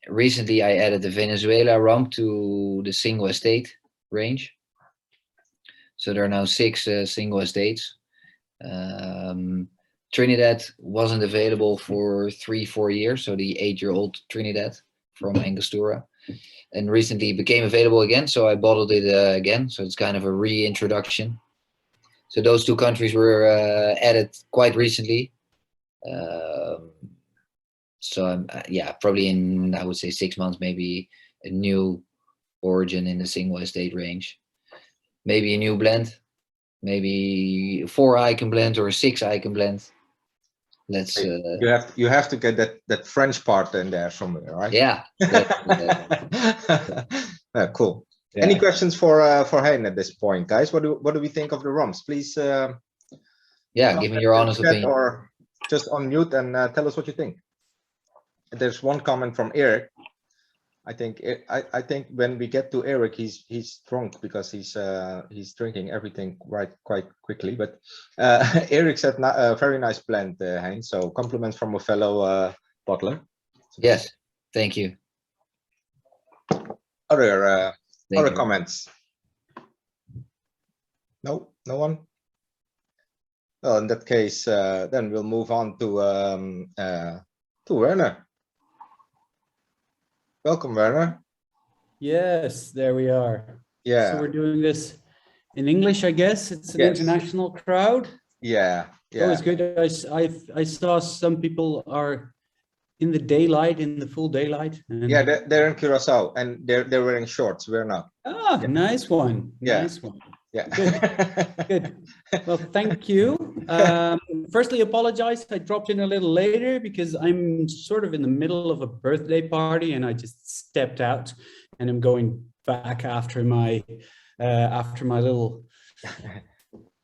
recently I added the Venezuela rum to the single estate range. So there are now 6 single estates. Trinidad wasn't available for 3-4 years, so the 8-year-old Trinidad from Angostura, and recently became available again, so I bottled it again. So it's kind of a reintroduction. So those 2 countries were added quite recently. So I'm probably in, I would say, 6 months, maybe a new origin in the single estate range, maybe a new blend, maybe a 4-icon blend or a 6-icon blend. Let's you have to get that French part in there somewhere, right? Yeah. Cool. Yeah. Any questions for Hein at this point, guys? What do we think of the rums? Please give me your honest opinion, or just unmute and tell us what you think. There's one comment from Eric. I think when we get to Eric, he's drunk because he's drinking everything quite quickly. But Eric said a very nice blend, Hein. So compliments from a fellow bottler. Yes, thank you. Other comments? No one. Well, in that case, then we'll move on to Werner. Welcome, Werner. Yes, there we are. Yeah. So we're doing this in English, I guess. It's an international crowd. Yeah. Always good. I saw some people are in the daylight, in the full daylight. And yeah, they're in Curacao and they're wearing shorts. We're not. Ah, nice one. Yeah. Nice one. Yeah. Good. Well, thank you. Firstly, apologize. I dropped in a little later because I'm sort of in the middle of a birthday party and I just stepped out and I'm going back after my little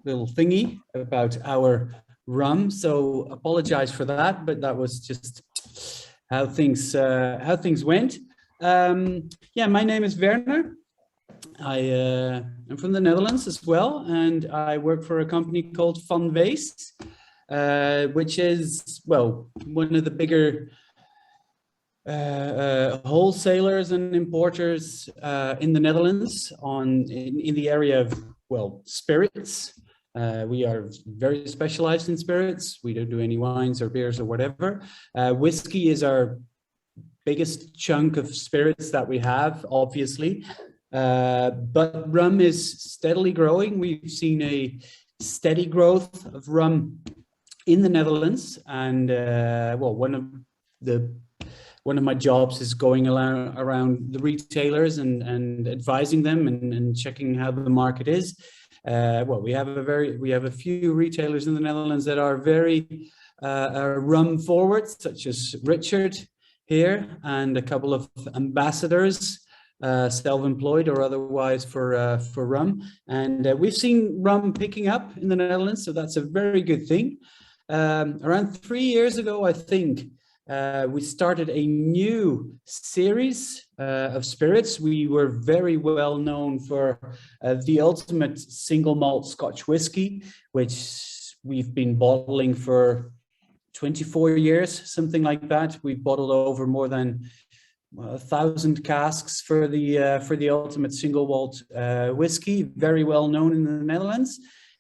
thingy about our rum. So apologize for that, but that was just how things went. Yeah, my name is Werner. I'm from the Netherlands as well, and I work for a company called Van Wees, which is, well, one of the bigger wholesalers and importers in the Netherlands in the area of, well, spirits. We are very specialized in spirits. We don't do any wines or beers or whatever. Whiskey is our biggest chunk of spirits that we have, obviously. But rum is steadily growing. We've seen a steady growth of rum in the Netherlands, and well, one of my jobs is going around the retailers and advising them and checking how the market is. Well, we have a few retailers in the Netherlands that are very rum forward, such as Richard here, and a couple of ambassadors. Self-employed or otherwise for rum, and we've seen rum picking up in the Netherlands, so that's a very good thing. Around 3 years ago, I think, we started a new series of spirits. We were very well known for the ultimate single malt Scotch whiskey, which we've been bottling for 24 years, something like that. We've bottled over more than 1,000 casks for the ultimate single malt whiskey, very well known in the Netherlands.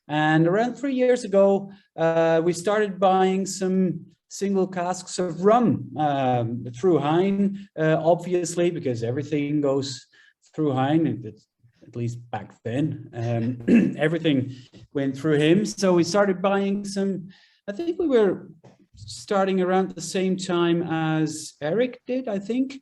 And around 3 years ago, we started buying some single casks of rum through Hein, obviously, because everything goes through Hein, at at least back then. Everything went through him. So we started buying some, I think we were starting around the same time as Eric did, I think.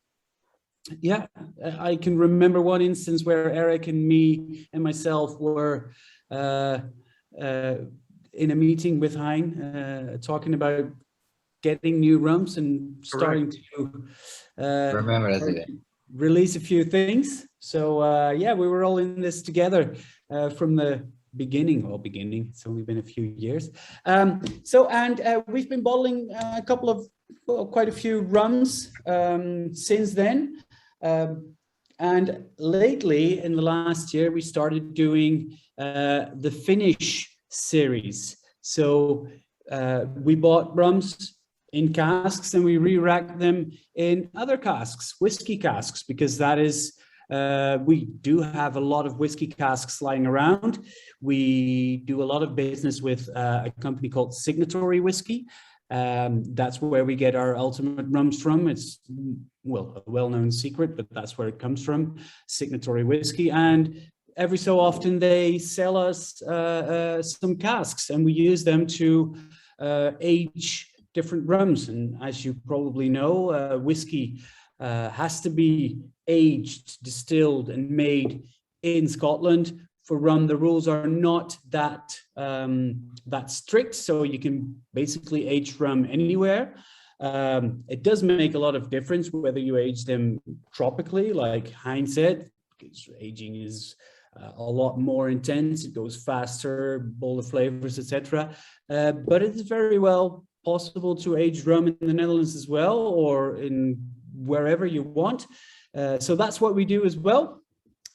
Yeah, I can remember one instance where Eric and me and myself were in a meeting with Hein, talking about getting new rums and starting to Remember that again. release a few things. So yeah, we were all in this together from the beginning. It's only been a few years. We've been bottling a couple of, well, quite a few rums since then. And lately, in the last year, we started doing the Finnish series. So we bought rums in casks and we re-racked them in other casks, whiskey casks, because that is, we do have a lot of whiskey casks lying around. We do a lot of business with a company called Signatory Whiskey. That's where we get our ultimate rums from. It's, well, a well-known secret, but that's where it comes from, Signatory Whiskey. And every so often they sell us some casks and we use them to age different rums. And as you probably know, whiskey has to be aged, distilled and made in Scotland. For rum, the rules are not that that strict, so you can basically age rum anywhere. It does make a lot of difference whether you age them tropically, like Hein said, because aging is a lot more intense. It goes faster, bolder flavors, etc. But it's very well possible to age rum in the Netherlands as well, or in wherever you want. So that's what we do as well.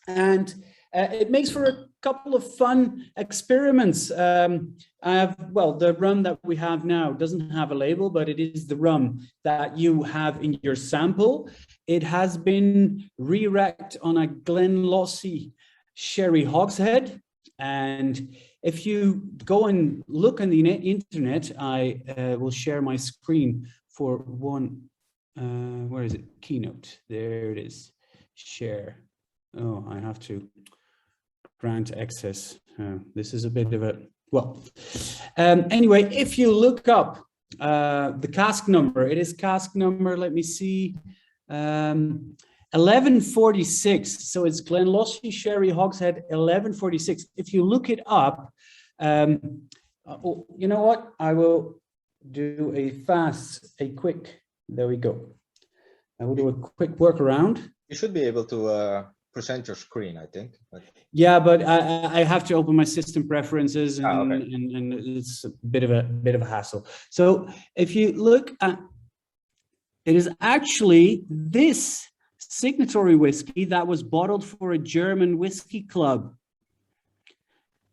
And it makes for a couple of fun experiments. The rum that we have now doesn't have a label, but it is the rum that you have in your sample. It has been re-racked on a Glenlossie sherry hogshead. And if you go and look on the internet, I will share my screen for one. Where is it? Keynote. There it is. Share. Oh, I have to grant access. This is a bit of a, well, anyway, if you look up the cask number, it is cask number, let me see, 1146. So it's Glenlossie Sherry Hogshead 1146. If you look it up, you know what? I will do a quick, there we go. I will do a quick workaround. You should be able to present your screen, I think. But... Yeah, but I have to open my system preferences, and, okay. and it's a bit of a hassle. So if you look at, it is actually this Signatory whiskey that was bottled for a German whiskey club.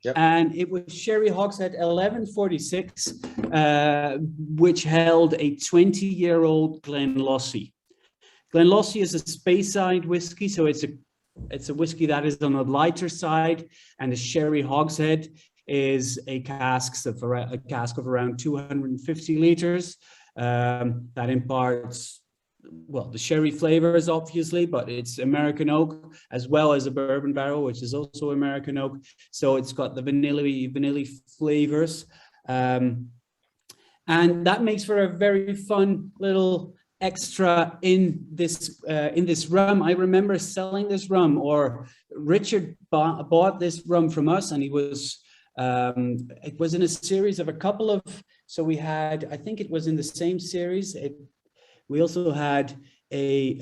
Yep. And it was Sherry Hogshead 1146, which held a 20-year-old Glenlossie. Glenlossie is a Speyside whiskey, so it's a whiskey that is on the lighter side, and the Sherry Hogshead is a cask of around 250 liters. That imparts, well, the sherry flavors, obviously, but it's American oak as well as a bourbon barrel, which is also American oak. So it's got the vanilla flavors, and that makes for a very fun little extra in this rum. I remember selling this rum, or Richard bought this rum from us, and he was it was in a series of a couple of, so we had, I think it was in the same series, we also had a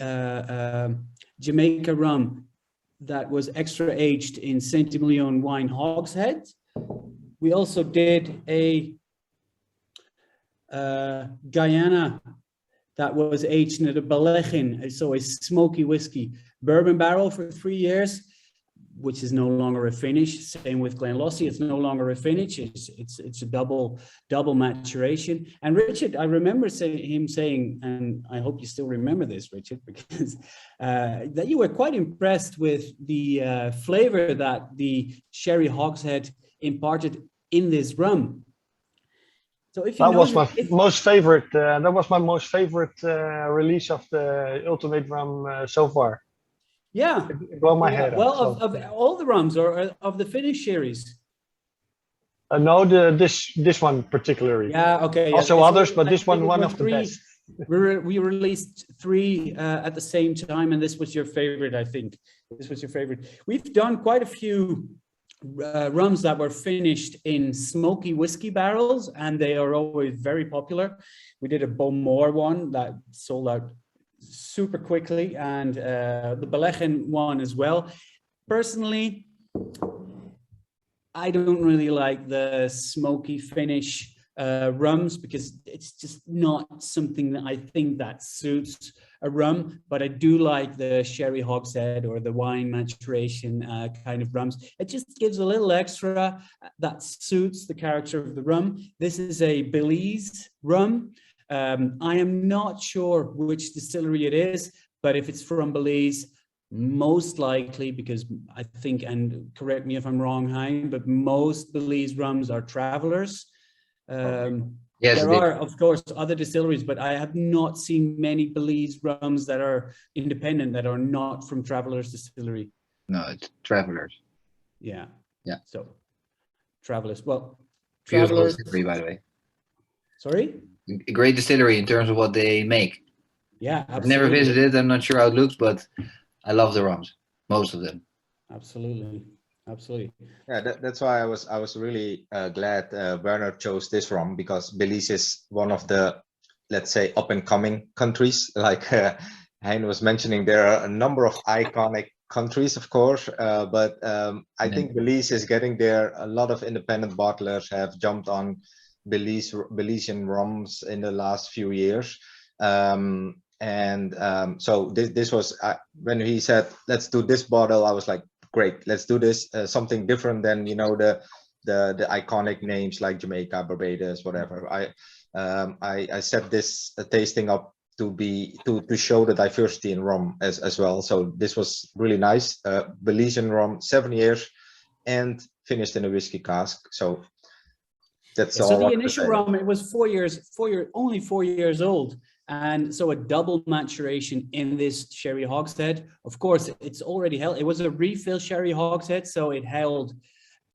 Jamaica rum that was extra aged in Saint-Emilion wine hogshead. We also did a Guyana that was aged in a Belechin, so a smoky whiskey bourbon barrel for 3 years, which is no longer a finish. Same with Glenlossie, it's no longer a finish. It's a double maturation. And Richard, I remember him saying, and I hope you still remember this, Richard, because that you were quite impressed with the flavor that the sherry hogshead imparted in this rum. So if you that was my most favorite. That was my most favorite release of the Ultimate Rum so far. Yeah. Blow my head Well, off. of all the rums or of the Finnish series. No, this one particularly. Yeah. Okay. Yeah. Also So others, but I this one think one we're of the three- best. We released 3 at the same time, and this was your favorite, I think. This was your favorite. We've done quite a few rums that were finished in smoky whiskey barrels, and they are always very popular. We did a Beaumont one that sold out super quickly, and the Belize one as well. Personally, I don't really like the smoky finish rums because it's just not something that I think that suits a rum, but I do like the sherry hogshead or the wine maturation kind of rums. It just gives a little extra that suits the character of the rum. This is a Belize rum. I am not sure which distillery it is, but if it's from Belize, most likely, because I think, and correct me if I'm wrong, Hein, but most Belize rums are Travelers. Yes, There are, of course, other distilleries, but I have not seen many Belize rums that are independent that are not from Travelers Distillery. no, it's Travelers. Yeah. Yeah. So, Travelers. Well, Beautiful Travelers. distillery, by the way. Sorry? A great distillery in terms of what they make. Yeah, absolutely. I've never visited. I'm not sure how it looks, but I love the rums, most of them. Absolutely. Absolutely. Yeah, that's why I was really glad Bernard chose this rum, because Belize is one of the, let's say, up and coming countries. Like Hein was mentioning, there are a number of iconic countries, of course, but I think Belize is getting there. A lot of independent bottlers have jumped on Belizean rums in the last few years. So this was when he said, let's do this bottle, I was like, great, let's do this, something different than, you know, the iconic names like Jamaica, Barbados, whatever. I set this tasting up to show the diversity in rum as well. So this was really nice. Belizean rum, 7 years, and finished in a whiskey cask. So that's all. So the initial rum, it was 4 years, only 4 years old. And so a double maturation in this sherry hogshead. Of course, it's already held. It was a refill sherry hogshead, so it held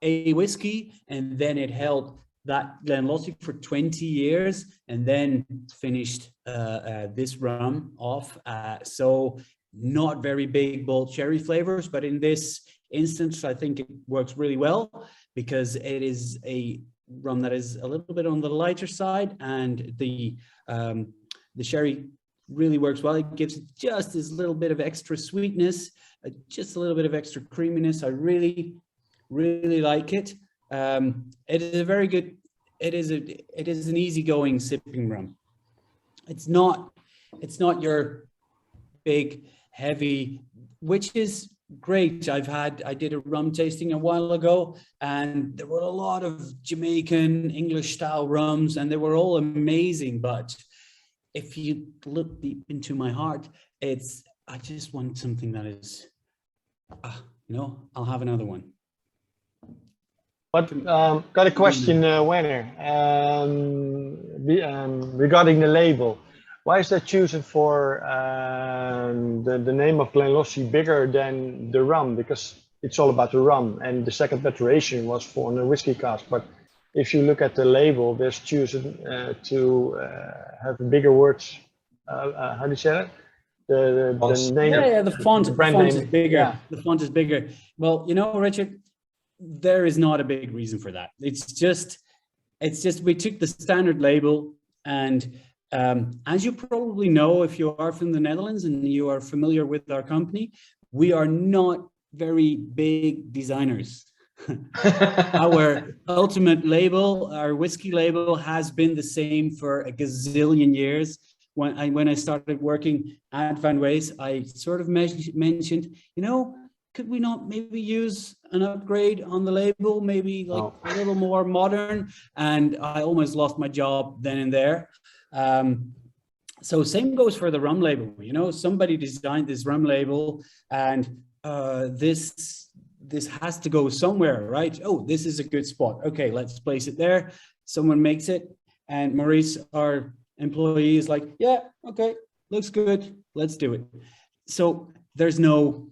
a whiskey, and then it held that Glenlottie for 20 years, and then finished this rum off. So not very big, bold cherry flavors, but in this instance, I think it works really well because it is a rum that is a little bit on the lighter side, and the sherry really works well. It gives just this little bit of extra sweetness, just a little bit of extra creaminess. I really, really like it. It is a very good, it is an easygoing sipping rum. It's not your big, heavy, which is great. I did a rum tasting a while ago, and there were a lot of Jamaican, English style rums, and they were all amazing, but if you look deep into my heart, I just want something that is, I'll have another one. But got a question, Werner, regarding the label. Why is that chosen for the name of Glenlottie bigger than the rum? Because it's all about the rum, and the second maturation was for a whiskey cask. But if you look at the label, there's chosen to have bigger words. How do you say that? The name. Yeah, the font is bigger. Yeah. The font is bigger. Well, Richard, there is not a big reason for that. It's just we took the standard label, and as you probably know, if you are from the Netherlands and you are familiar with our company, we are not very big designers. Our ultimate label, our whiskey label, has been the same for a gazillion years. When I started working at Van Wees, I sort of mentioned, could we not maybe use an upgrade on the label, maybe like a little more modern? And I almost lost my job then and there. So same goes for the rum label. Somebody designed this rum label, and this has to go somewhere, right? Oh, this is a good spot. Okay, let's place it there. Someone makes it, and Maurice, our employee, is like, yeah, okay, looks good, let's do it. So there's no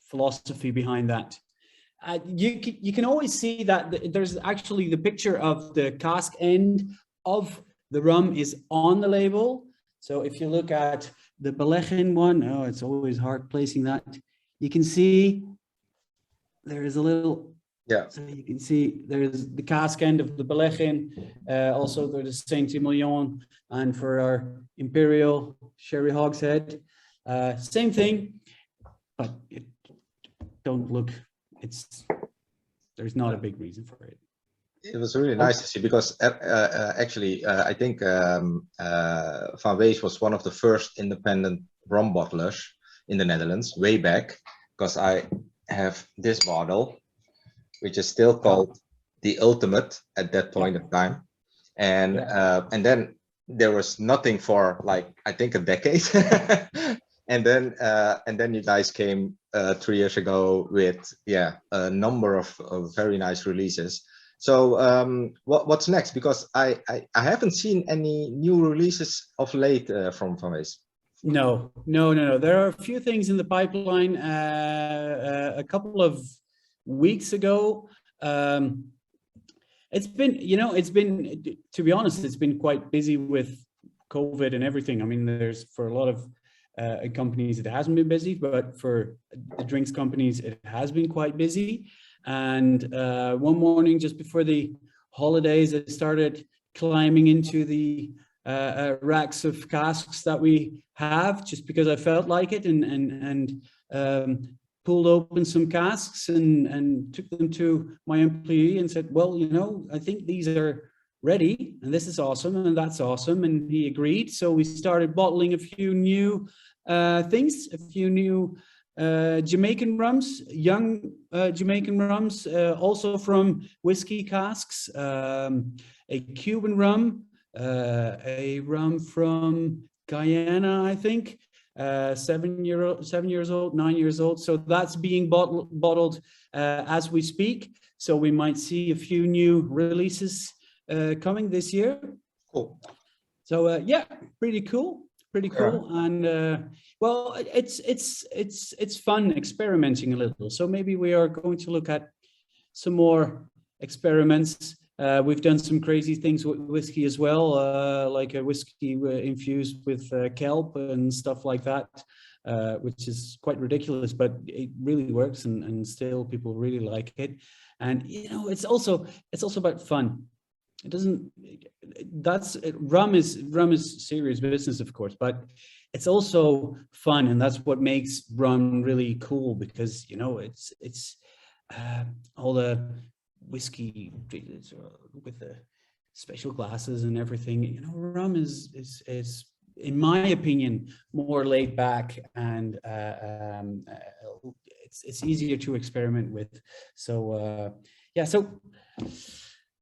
philosophy behind that. You can always see that there's actually the picture of the cask end of the rum is on the label. So if you look at the Belize one, oh, it's always hard placing that. You can see there is a little, Yeah. so you can see there's the cask end of the Belize. Also there's Saint-Emilion, and for our Imperial Sherry Hogshead, same thing, but don't look, there's not a big reason for it. It was really nice to see, because actually I think Van Wees was one of the first independent rum bottlers in the Netherlands way back, because I have this bottle, which is still called the Ultimate at that point of time, and then there was nothing for like I think a decade, and then you guys came 3 years ago with a number of very nice releases. So what's next? Because I haven't seen any new releases of late from Van Wees. No. There are a few things in the pipeline. A couple of weeks ago, it's been, to be honest, it's been quite busy with COVID and everything. I mean, there's for a lot of companies it hasn't been busy, but for the drinks companies it has been quite busy. And one morning just before the holidays, I started climbing into the racks of casks that we have, just because I felt like it, and pulled open some casks and took them to my employee and said, well, I think these are ready and this is awesome and that's awesome. And he agreed. So we started bottling a few new things, a few new Jamaican rums, young Jamaican rums, also from whiskey casks, a Cuban rum, a rum from Guyana, I think, 7 years old, 9 years old. So that's being bottled as we speak. So we might see a few new releases coming this year. Cool. So pretty cool. And well, it's fun experimenting a little. So maybe we are going to look at some more experiments. We've done some crazy things with whiskey as well, like a whiskey infused with kelp and stuff like that, which is quite ridiculous, but it really works, and still people really like it. And it's also about fun. It doesn't. Rum is serious business, of course, but it's also fun, and that's what makes rum really cool, because it's all the whiskey with the special glasses and everything. Rum is in my opinion more laid back, and it's easier to experiment with. So so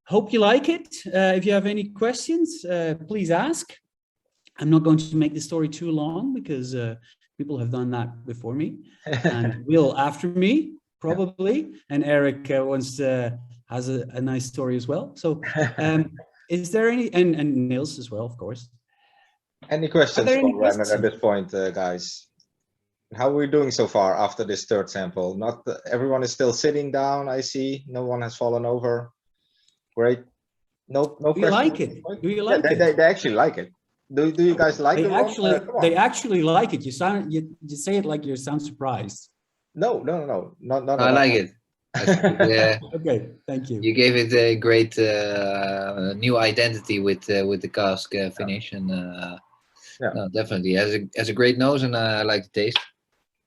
hope you like it. If you have any questions, please ask. I'm not going to make the story too long, because people have done that before me and will after me probably. And Eric has a nice story as well. So is there any, and Niels as well, of course. Any questions from Brandon at this point, guys? How are we doing so far after this third sample? Not everyone is still sitting down, I see. No one has fallen over. Great. No questions. Do you like it? Do you like it? They actually like it. Do you guys like it? They actually like it. You say it like you sound surprised. No. Not I like it. Okay, thank you. You gave it a great new identity with the cask finish, and no, definitely has a great nose, and I like the taste.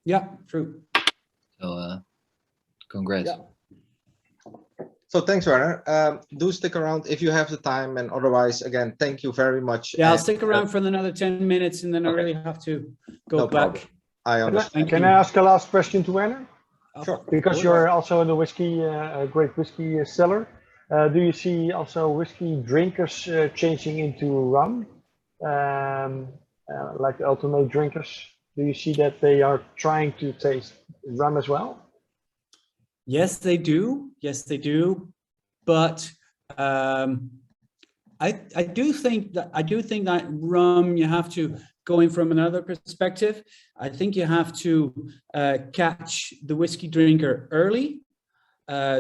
Yeah, true. So congrats. Yeah. So thanks, Werner. Do stick around if you have the time, and otherwise, again, thank you very much. Yeah, I'll stick around for another 10 minutes, and then I really have to go back. Problem. I understand. Can I ask a last question to Werner? Sure. Because you're also in the whiskey, a great whiskey seller. Do you see also whiskey drinkers changing into rum, like the ultimate drinkers? Do you see that they are trying to taste rum as well? Yes, they do. Yes, they do. But I do think that rum, you have to going from another perspective, I think you have to catch the whiskey drinker early.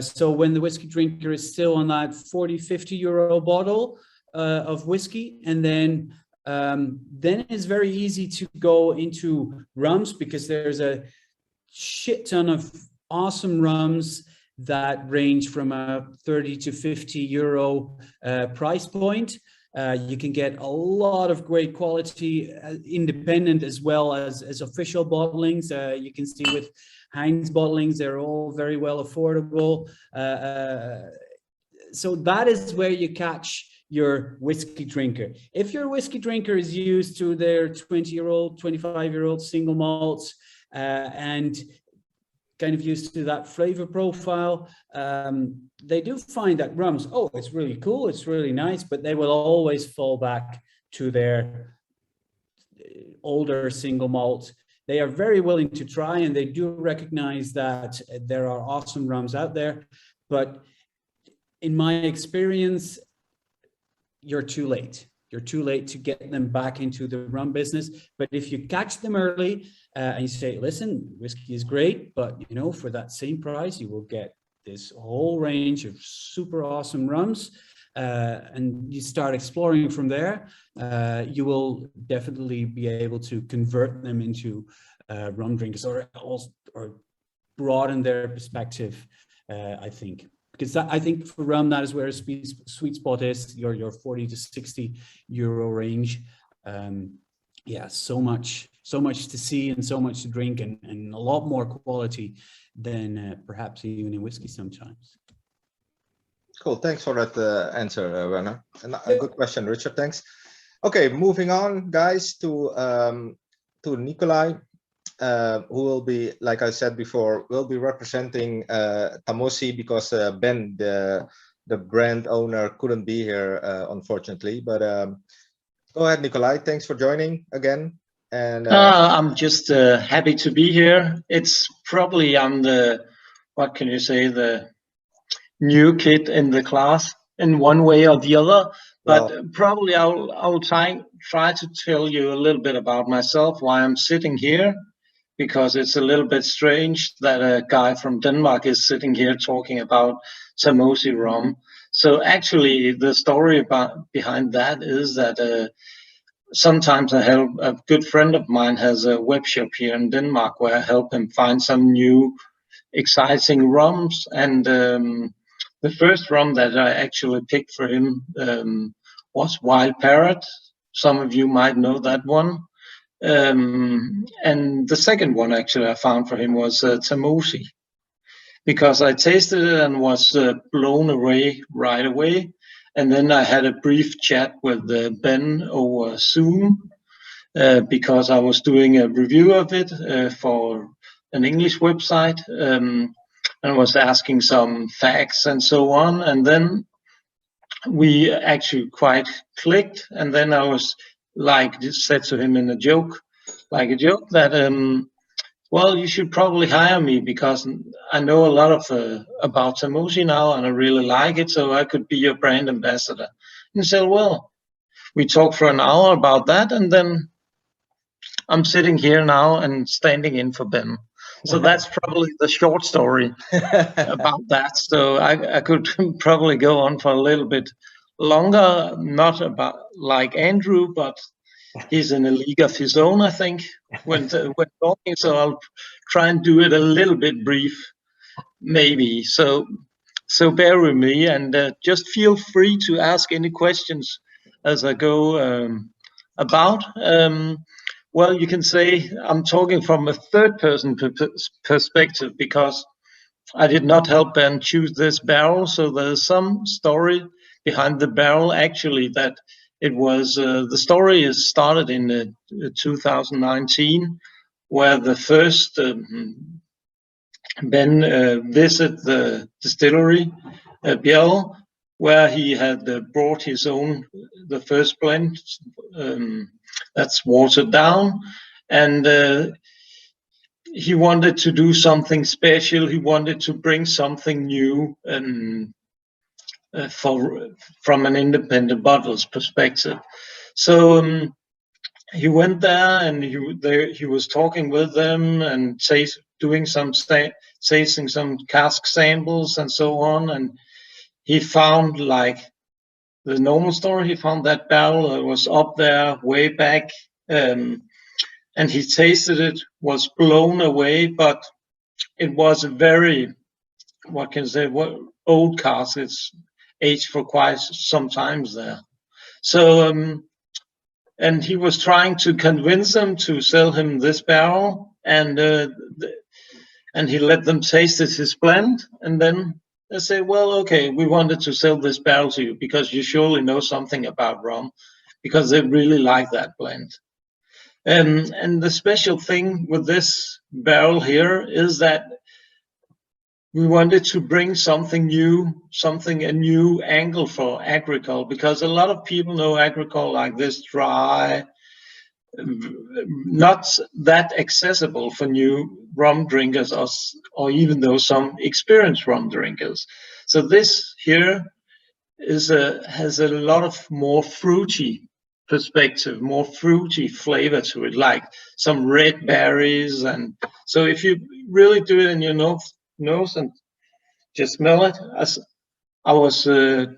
So when the whiskey drinker is still on that 40-50 euro bottle of whiskey, and then it's very easy to go into rums, because there's a shit ton of awesome rums that range from a 30 to 50 euro price point. You can get a lot of great quality, independent as well as official bottlings. You can see with Heinz bottlings, they're all very well affordable. So that is where you catch your whiskey drinker. If your whiskey drinker is used to their 20-year-old, 25-year-old single malts, and kind of used to that flavor profile, they do find that rums, oh, it's really cool, it's really nice, but they will always fall back to their older single malt. They are very willing to try, and they do recognize that there are awesome rums out there, but in my experience, you're too late. You're too late to get them back into the rum business. But if you catch them early and you say, listen, whiskey is great, but you know, for that same price, you will get this whole range of super awesome rums, and you start exploring from there, you will definitely be able to convert them into rum drinkers, or broaden their perspective, I think. Because I think for rum, that is where a sweet spot is, your 40 to 60 euro range. Yeah, so much to see and so much to drink, and a lot more quality than perhaps even in whiskey sometimes. Cool, thanks for that answer, Werner. And a good question, Richard, thanks. Okay, moving on, guys, to Nikolai, who will be, like I said before, will be representing Tamosi, because Ben, the brand owner, couldn't be here, unfortunately. But go ahead, Nikolai. Thanks for joining again. And I'm just happy to be here. It's probably I'm the, what can you say, the new kid in the class in one way or the other. But well, probably I'll try to tell you a little bit about myself, why I'm sitting here, because it's a little bit strange that a guy from Denmark is sitting here talking about Tamosi rum. So actually, the story behind that is that sometimes a good friend of mine has a web shop here in Denmark where I help him find some new exciting rums. And the first rum that I actually picked for him was Wild Parrot. Some of you might know that one. And the second one actually I found for him was Tamosi, because I tasted it and was blown away right away. And then I had a brief chat with Ben over Zoom, because I was doing a review of it for an English website, and was asking some facts and so on. And then we actually quite clicked. And then I was said to him in a joke that, well, you should probably hire me, because I know a lot of about Tamosi now, and I really like it, so I could be your brand ambassador. And he said, well, we talked for an hour about that, and then I'm sitting here now and standing in for Ben. So that's probably the short story about that. So I could probably go on for a little bit longer, not about like Andrew, but he's in a league of his own, I think, when talking. So I'll try and do it a little bit brief, maybe. So bear with me, and just feel free to ask any questions as I go about. Well, you can say I'm talking from a third-person perspective, because I did not help Ben choose this barrel. So there's some story behind the barrel, actually, that it was the story is started in 2019, where the first Ben visited the distillery, Bjerl, where he had brought his own, the first blend that's watered down, and he wanted to do something special. He wanted to bring something new from an independent bottler's perspective. So he went there and he was talking with them and doing some tasting some cask samples and so on, and he found, like the normal story, he found that barrel that was up there way back, and he tasted it, was blown away, but it was a very, what can I say, old cask. It's aged for quite some times there. So and he was trying to convince them to sell him this barrel, and he let them taste his blend, and then they say, well, okay, we wanted to sell this barrel to you because you surely know something about rum, because they really like that blend. And the special thing with this barrel here is that we wanted to bring something new, a new angle for agricole, because a lot of people know agricole like this, dry, not that accessible for new rum drinkers, or even though some experienced rum drinkers. So this here has a lot of more fruity perspective, more fruity flavor to it, like some red berries. And so if you really do it in your nose and just smell it, as I was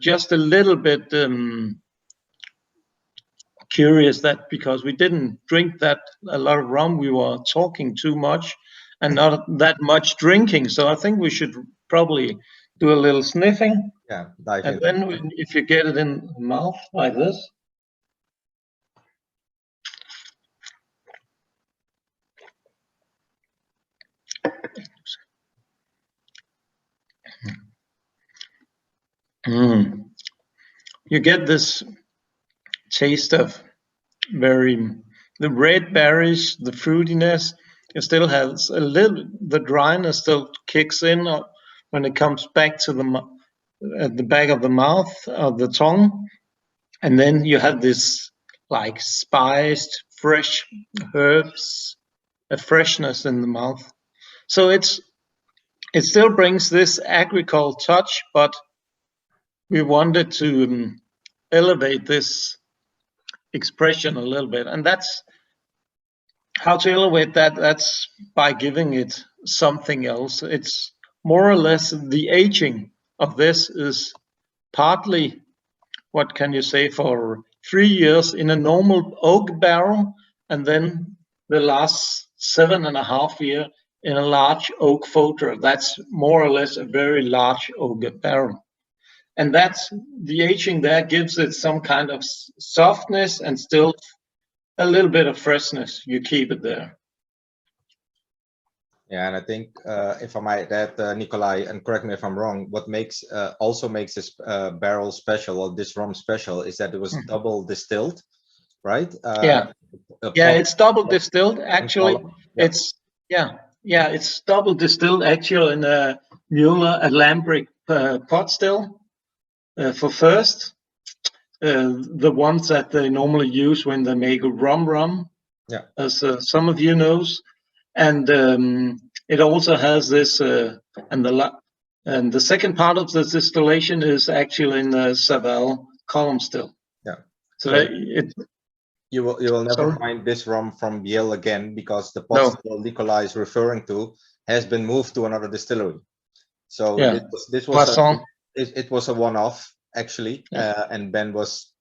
just a little bit curious, that because we didn't drink that a lot of rum, we were talking too much and not that much drinking. So I think we should probably do a little sniffing. Yeah, dive and in. then if you get it in the mouth like this. You get this taste of the red berries, the fruitiness. It still has a little, the dryness still kicks in when it comes back to at the back of the mouth, of the tongue. And then you have this like spiced, fresh herbs, a freshness in the mouth. So it still brings this agricole touch, but we wanted to elevate this expression a little bit. And that's how to elevate that. That's by giving it something else. It's more or less the aging of this is partly, what can you say, for 3 years in a normal oak barrel, and then the last 7.5 years in a large oak filter. That's more or less a very large oak barrel. And that's the aging there gives it some kind of softness and still a little bit of freshness. You keep it there. Yeah, and I think if I might add, Nikolai, and correct me if I'm wrong, what also makes this barrel special, or this rum special, is that it was double distilled, right? Yeah, it's double distilled. Actually, it's double distilled actually in a Mueller Alembic pot still for first. The ones that they normally use when they make a rum, as some of you knows. And it also has this, and the second part of the distillation is actually in the Saval column still. Yeah. So you will never find this rum from Yale again, because the pot still Nikolai is referring to has been moved to another distillery. So this was it was a one-off actually, and Ben was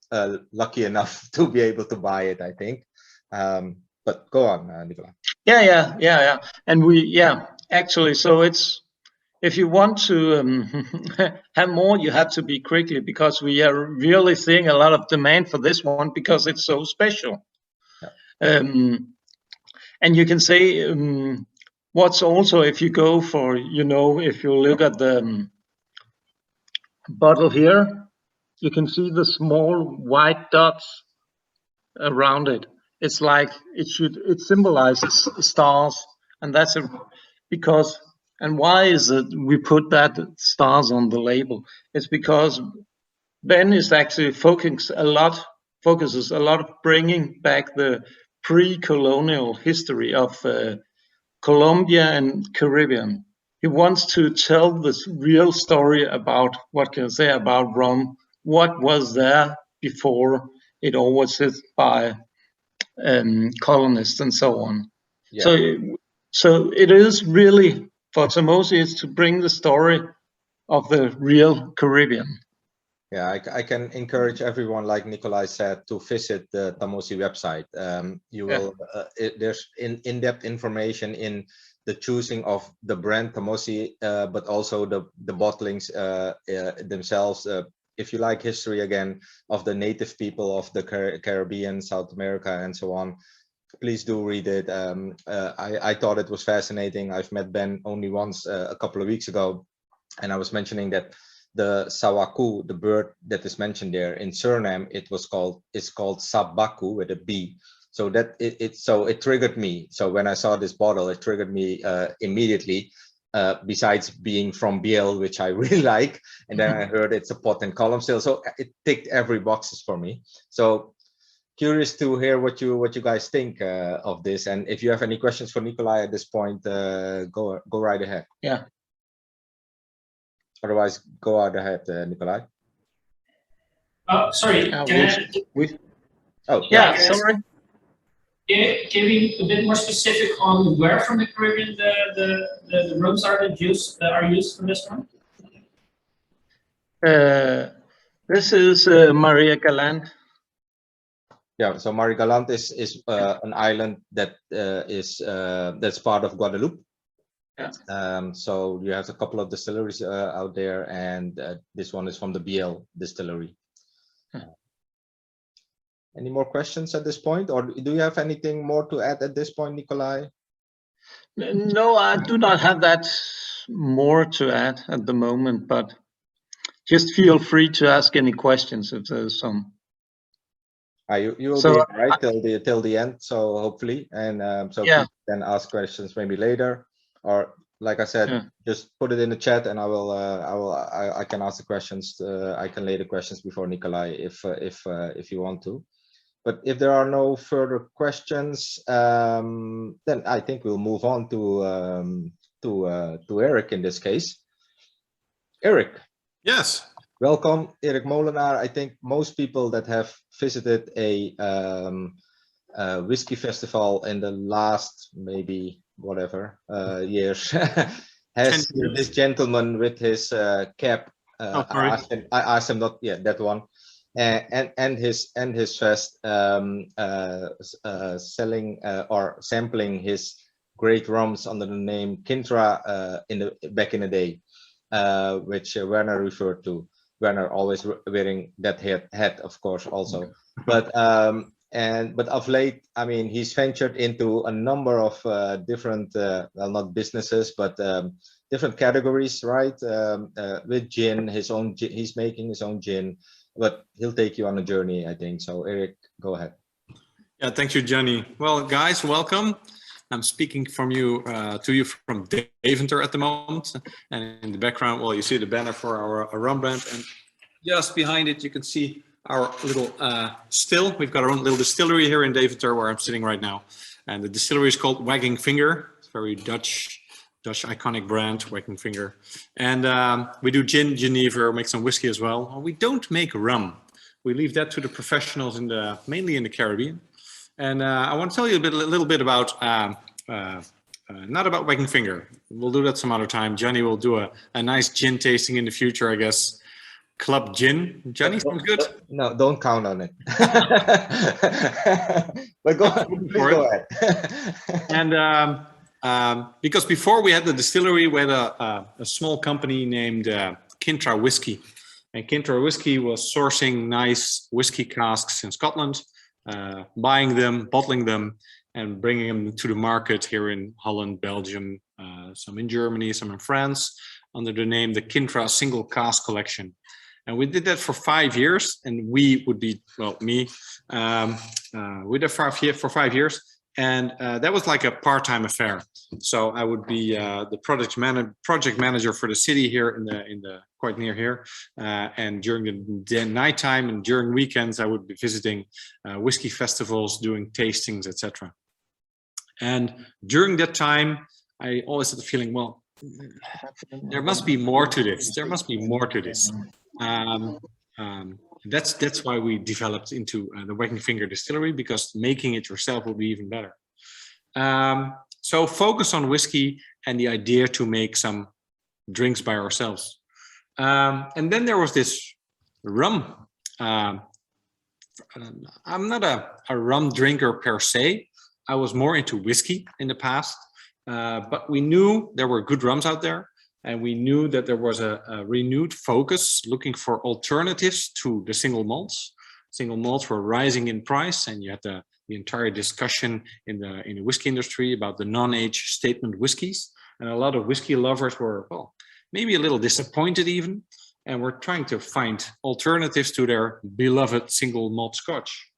lucky enough to be able to buy it, I think. But go on, Nikolai. Yeah. And actually, so it's, if you want to have more, you have to be quickly, because we are really seeing a lot of demand for this one because it's so special. And you can say what's also, if you go for, if you look at the bottle here, you can see the small white dots around it. It's like it symbolizes stars, and that's because. And why is it we put that stars on the label? It's because Ben is actually focuses a lot of bringing back the pre-colonial history of Colombia and Caribbean. He wants to tell this real story about, what can I say, about rum, what was there before it all was hit by colonists and so on. Yeah. So it is really, for Tamosi, is to bring the story of the real Caribbean. Yeah, I can encourage everyone, like Nikolai said, to visit the Tamosi website. You will there's in-depth information in the choosing of the brand Tamosi, but also the bottlings themselves. If you like history again of the native people of the Caribbean, South America, and so on, please do read it. I thought it was fascinating. I've met Ben only once a couple of weeks ago, and I was mentioning that the Sawaku, the bird that is mentioned there in Suriname, it's called Sabaku with a B. So that it triggered me. So when I saw this bottle, it triggered me immediately. Besides being from Biel, which I really like, and then I heard it's a pot and column still, so it ticked every boxes for me. So curious to hear what you guys think of this, and if you have any questions for Nikolai at this point, go right ahead. Yeah. Otherwise, go out ahead, Nikolai. Sorry. Oh, yeah. Sorry. Can you be a bit more specific on where from the Caribbean the rums are used for this one? This is Maria Galante. Yeah, so Maria Galante is an island that that's part of Guadeloupe. Yeah. So you have a couple of distilleries out there, and this one is from the Biel distillery. Any more questions at this point, or do you have anything more to add at this point, Nikolai? No, I do not have that more to add at the moment, but just feel free to ask any questions if there's some. You will be right till the end, so hopefully, and so people can ask questions maybe later, or like I said, just put it in the chat, and I can ask the questions. I can lay the questions before Nikolai if you want to. But if there are no further questions, then I think we'll move on to Eric in this case. Eric. Yes. Welcome, Erik Molenaar. I think most people that have visited a whiskey festival in the last maybe whatever years has seen this gentleman with his cap. I asked him not that one, and his vest selling or sampling his great rums under the name Kintra back in the day, which Werner referred to. Werner always wearing that hat, of course, also. But of late, I mean, he's ventured into a number of different, well, not businesses, but different categories, right? With gin, he's making his own gin, but he'll take you on a journey, I think. So, Eric, go ahead. Yeah, thank you, Johnny. Well, guys, welcome. I'm speaking to you from Deventer at the moment, and in the background, well, you see the banner for our rum brand, and just behind it, you can see our little still. We've got our own little distillery here in Deventer, where I'm sitting right now, and the distillery is called Wagging Finger. It's a very Dutch iconic brand, Wagging Finger, and we do gin, Genever, make some whiskey as well. We don't make rum. We leave that to the professionals mainly in the Caribbean. And I want to tell you a little bit about, not about Wagging Finger. We'll do that some other time. Johnny will do a nice gin tasting in the future, I guess. Club Gin. Johnny, sounds good? No, don't count on it. But go ahead. And because before we had the distillery, we had a small company named Kintra Whiskey. And Kintra Whiskey was sourcing nice whiskey casks in Scotland, buying them, bottling them, and bringing them to the market here in Holland, Belgium, some in Germany, some in France, under the name the Kintra Single Cask Collection. And we did that for 5 years, and we would be, well, me, we did for 5 years, and that was like a part-time affair. So I would be the project manager for the city here in the quite near here, and during the nighttime and during weekends I would be visiting whiskey festivals, doing tastings, etc. And during that time I always had the feeling, well, there must be more to this. There must be more to this. That's why we developed into the Wagging Finger Distillery, because making it yourself will be even better. So focus on whiskey and the idea to make some drinks by ourselves. And then there was this rum. I'm not a rum drinker per se. I was more into whiskey in the past, but we knew there were good rums out there, and we knew that there was a renewed focus looking for alternatives to the single malts. Single malts were rising in price, and you had the entire discussion in the whiskey industry about the non-age statement whiskeys, and a lot of whiskey lovers were, well, maybe a little disappointed even, and we're trying to find alternatives to their beloved single malt Scotch.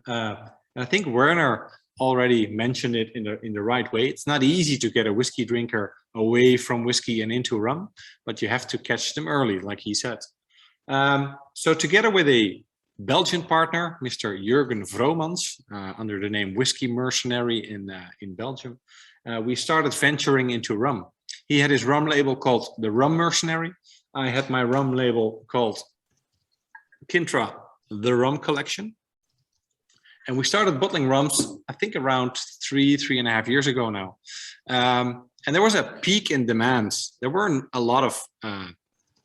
And I think Werner already mentioned it in the right way. It's not easy to get a whiskey drinker away from whiskey and into rum, but you have to catch them early, like he said. So together with a Belgian partner, Mr. Jurgen Vromans, under the name Whiskey Mercenary in Belgium, we started venturing into rum. He had his rum label called the Rum Mercenary. I had my rum label called Kintra, the Rum Collection. And we started bottling rums, I think around 3.5 years ago now. And there was a peak in demand. There weren't a lot of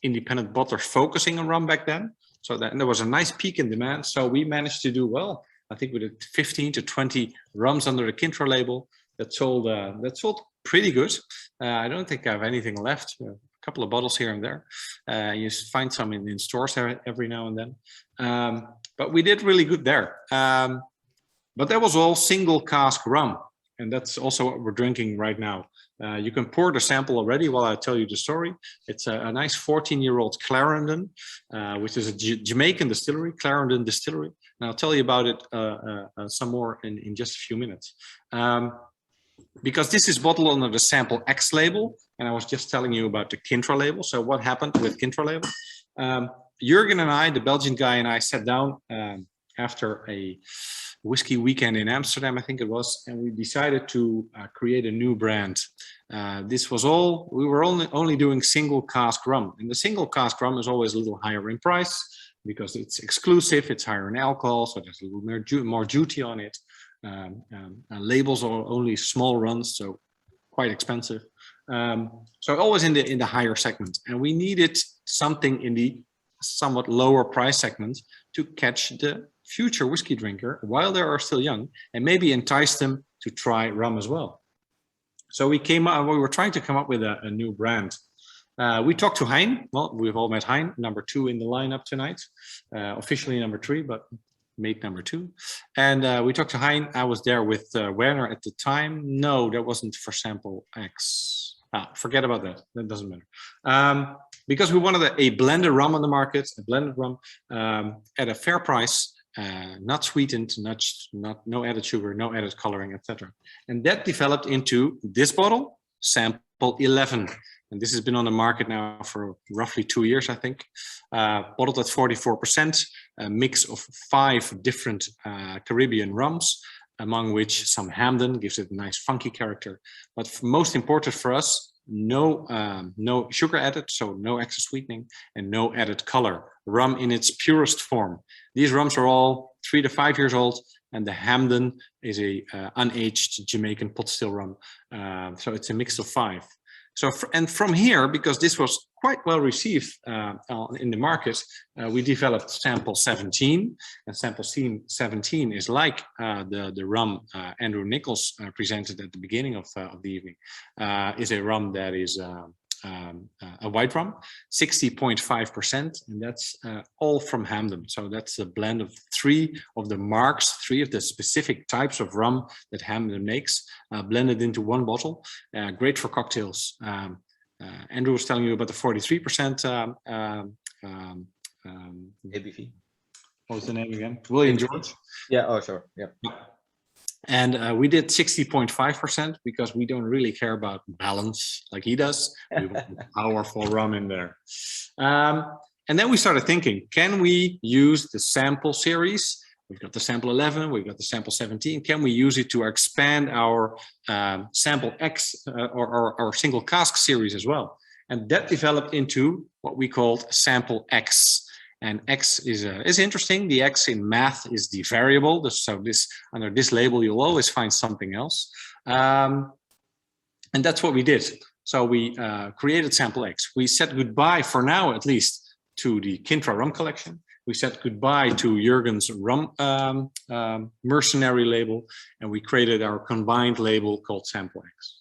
independent bottlers focusing on rum back then. So there was a nice peak in demand. So we managed to do well. I think we did 15 to 20 rums under the Kintra label that sold pretty good. I don't think I have anything left. A couple of bottles here and there. You find some in stores every now and then. But we did really good there. But that was all single cask rum. And that's also what we're drinking right now. You can pour the sample already while I tell you the story. It's a nice 14-year-old Clarendon, which is a Jamaican distillery, Clarendon Distillery. And I'll tell you about it some more in just a few minutes. Because this is bottled under the Sample X label. And I was just telling you about the Kintra label. So what happened with Kintra label? Jurgen and I, the Belgian guy, and I sat down after a whiskey weekend in Amsterdam, I think it was, and we decided to create a new brand. This was all, we were only doing single cask rum. And the single cask rum is always a little higher in price because it's exclusive, it's higher in alcohol, so there's a little more duty on it. Labels are only small runs, so quite expensive. So always in the higher segment. And we needed something in the somewhat lower price segment to catch the future whiskey drinker while they are still young and maybe entice them to try rum as well. So we were trying to come up with a new brand. We talked to Hein. Well, we've all met Hein, number 2 in the lineup tonight, officially number 3, but mate number 2. And we talked to Hein. I was there with Werner at the time. No, that wasn't for Sample X. Forget about that. That doesn't matter. Because we wanted a blended rum on the market, a blended rum at a fair price, not sweetened, no added sugar, no added coloring, etc. And that developed into this bottle, Sample 11. And this has been on the market now for roughly 2 years, I think. Bottled at 44%, a mix of 5 different Caribbean rums, among which some Hamden gives it a nice funky character. But most important for us, no sugar added, so no extra sweetening, and no added color. Rum in its purest form. These rums are all 3 to 5 years old, and the Hamden is a unaged Jamaican pot still rum. So it's a mix of 5. So, and from here, because this was quite well received in the market, we developed Sample 17. And Sample 17 is like the rum Andrew Nichols presented at the beginning of the evening, is a rum that is a white rum, 60.5%, and that's all from Hamden. So that's a blend of 3 of the marks, 3 of the specific types of rum that Hamden makes, blended into one bottle. Great for cocktails. Andrew was telling you about the 43% ABV. What was the name again? William George. Yeah. Oh, sure. Yeah. And we did 60.5% because we don't really care about balance like he does. We want powerful rum in there. And then we started thinking, can we use the sample series? We've got the Sample 11, we've got the Sample 17. Can we use it to expand our Sample X or our single cask series as well? And that developed into what we called Sample X. And X is interesting. The X in math is the variable. So this under this label, you'll always find something else. And that's what we did. So we created sample X. We said goodbye, for now at least, to the Kintra rum collection. We said goodbye to Jurgen's rum mercenary label, and we created our combined label called Sample X.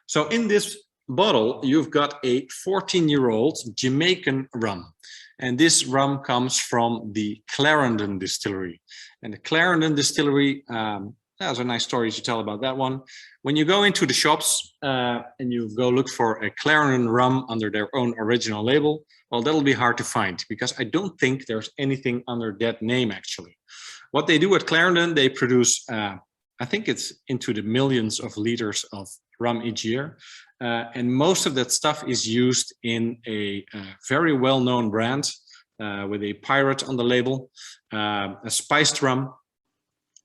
So in this bottle, you've got a 14-year-old Jamaican rum. And this rum comes from the Clarendon distillery. And the Clarendon distillery, there's a nice story to tell about that one. When you go into the shops and you go look for a Clarendon rum under their own original label, well, that'll be hard to find because I don't think there's anything under that name actually. What they do at Clarendon, they produce, I think it's into the millions of liters of rum each year. And most of that stuff is used in a very well-known brand with a pirate on the label, a spiced rum.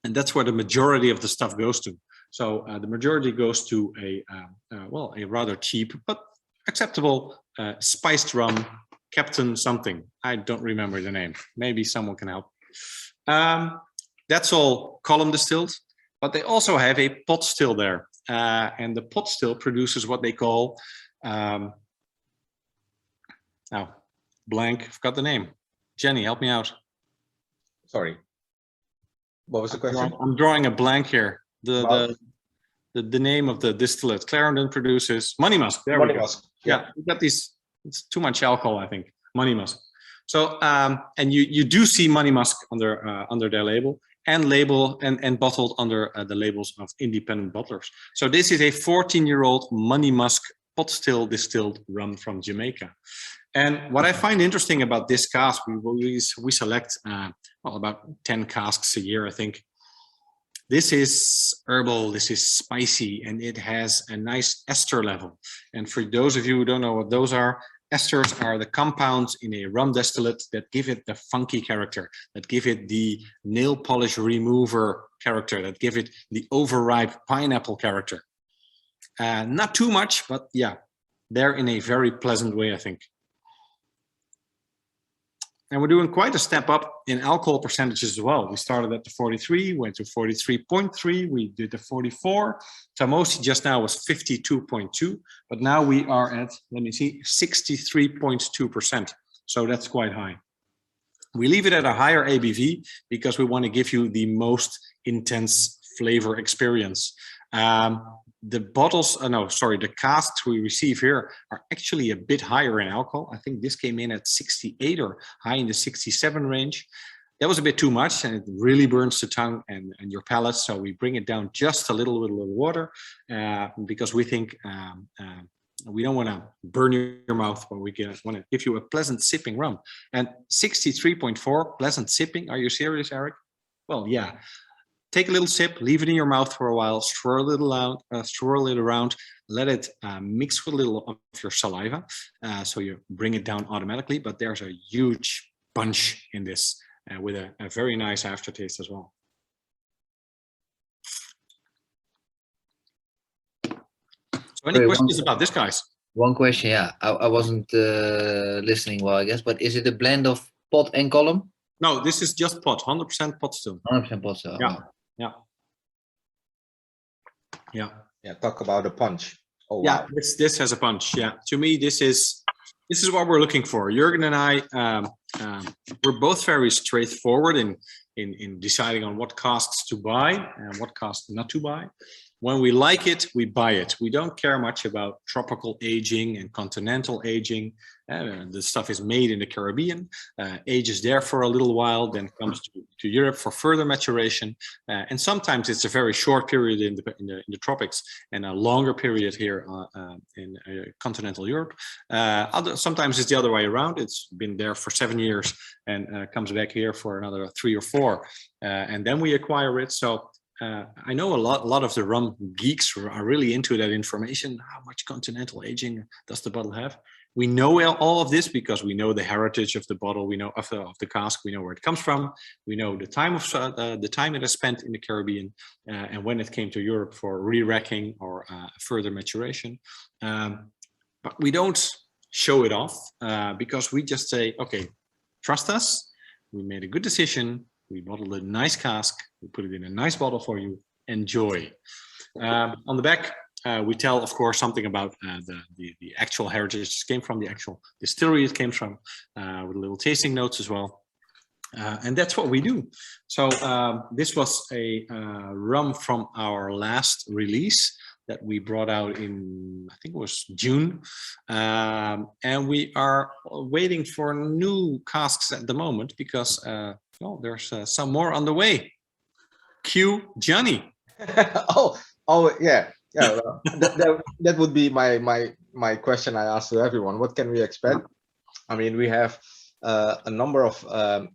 And that's where the majority of the stuff goes to. So the majority goes to a rather cheap but acceptable spiced rum, Captain something. I don't remember the name. Maybe someone can help. That's all column distilled, but they also have a pot still there. And the pot still produces what they call, now, blank, I've got the name. Jenny, help me out. Sorry. What was the question? I'm drawing a blank here. The name of the distillate. Clarendon produces Money Musk. There Money we go. Musk. Yeah, we got these. It's too much alcohol, I think. Money Musk. So, and you do see Money Musk under their label and bottled under the labels of independent bottlers. So this is a 14-year-old Money Musk pot still distilled rum from Jamaica. And what I find interesting about this cask, we select well, about 10 casks a year, I think. This is herbal, this is spicy, and it has a nice ester level. And for those of you who don't know what those are, esters are the compounds in a rum distillate that give it the funky character, that give it the nail polish remover character, that give it the overripe pineapple character. Not too much, but yeah, they're in a very pleasant way, I think. And we're doing quite a step up in alcohol percentages as well. We started at the 43, went to 43.3, we did the 44. Tamosi just now was 52.2, but now we are at, let me see, 63.2%. So that's quite high. We leave it at a higher ABV because we want to give you the most intense flavor experience. The bottles, the casks we receive here are actually a bit higher in alcohol. I think this came in at 68 or high in the 67 range. That was a bit too much and it really burns the tongue and your palate. So we bring it down just a little bit of water because we think we don't want to burn your mouth, but we want to give you a pleasant sipping rum. And 63.4, pleasant sipping. Are you serious, Eric? Well, yeah. Take a little sip, leave it in your mouth for a while, swirl it around, let it mix with a little of your saliva. So you bring it down automatically, but there's a huge punch in this with a very nice aftertaste as well. So any questions about this, guys? One question, yeah. I wasn't listening well, I guess, but is it a blend of pot and column? No, this is just pot, 100% pot still. 100% pot still. Yeah. Yeah. Yeah. Yeah. Talk about a punch. Oh, yeah. wow. This has a punch. Yeah. To me, this is what we're looking for. Jurgen and I, we're both very straightforward in deciding on what casks to buy and what casks not to buy. When we like it, we buy it. We don't care much about tropical aging and continental aging. The stuff is made in the Caribbean, ages there for a little while, then comes to Europe for further maturation. And sometimes it's a very short period in the tropics and a longer period here in continental Europe. Sometimes it's the other way around. It's been there for 7 years and comes back here for another 3 or 4. And then we acquire it. So I know a lot of the rum geeks are really into that information. How much continental aging does the bottle have? We know all of this because we know the heritage of the bottle. We know of the cask. We know where it comes from. We know the time it has spent in the Caribbean and when it came to Europe for re-racking or further maturation. But we don't show it off because we just say, okay, trust us. We made a good decision. We bottled a nice cask. We put it in a nice bottle for you. Enjoy. On the back, we tell, of course, something about the actual heritage it came from, the actual distillery it came from, with little tasting notes as well. And that's what we do. So this was a rum from our last release that we brought out in, I think it was June. And we are waiting for new casks at the moment because well, there's some more on the way. Cue Johnny. oh yeah. That would be my question I asked to everyone. What can we expect? I mean, we have a number of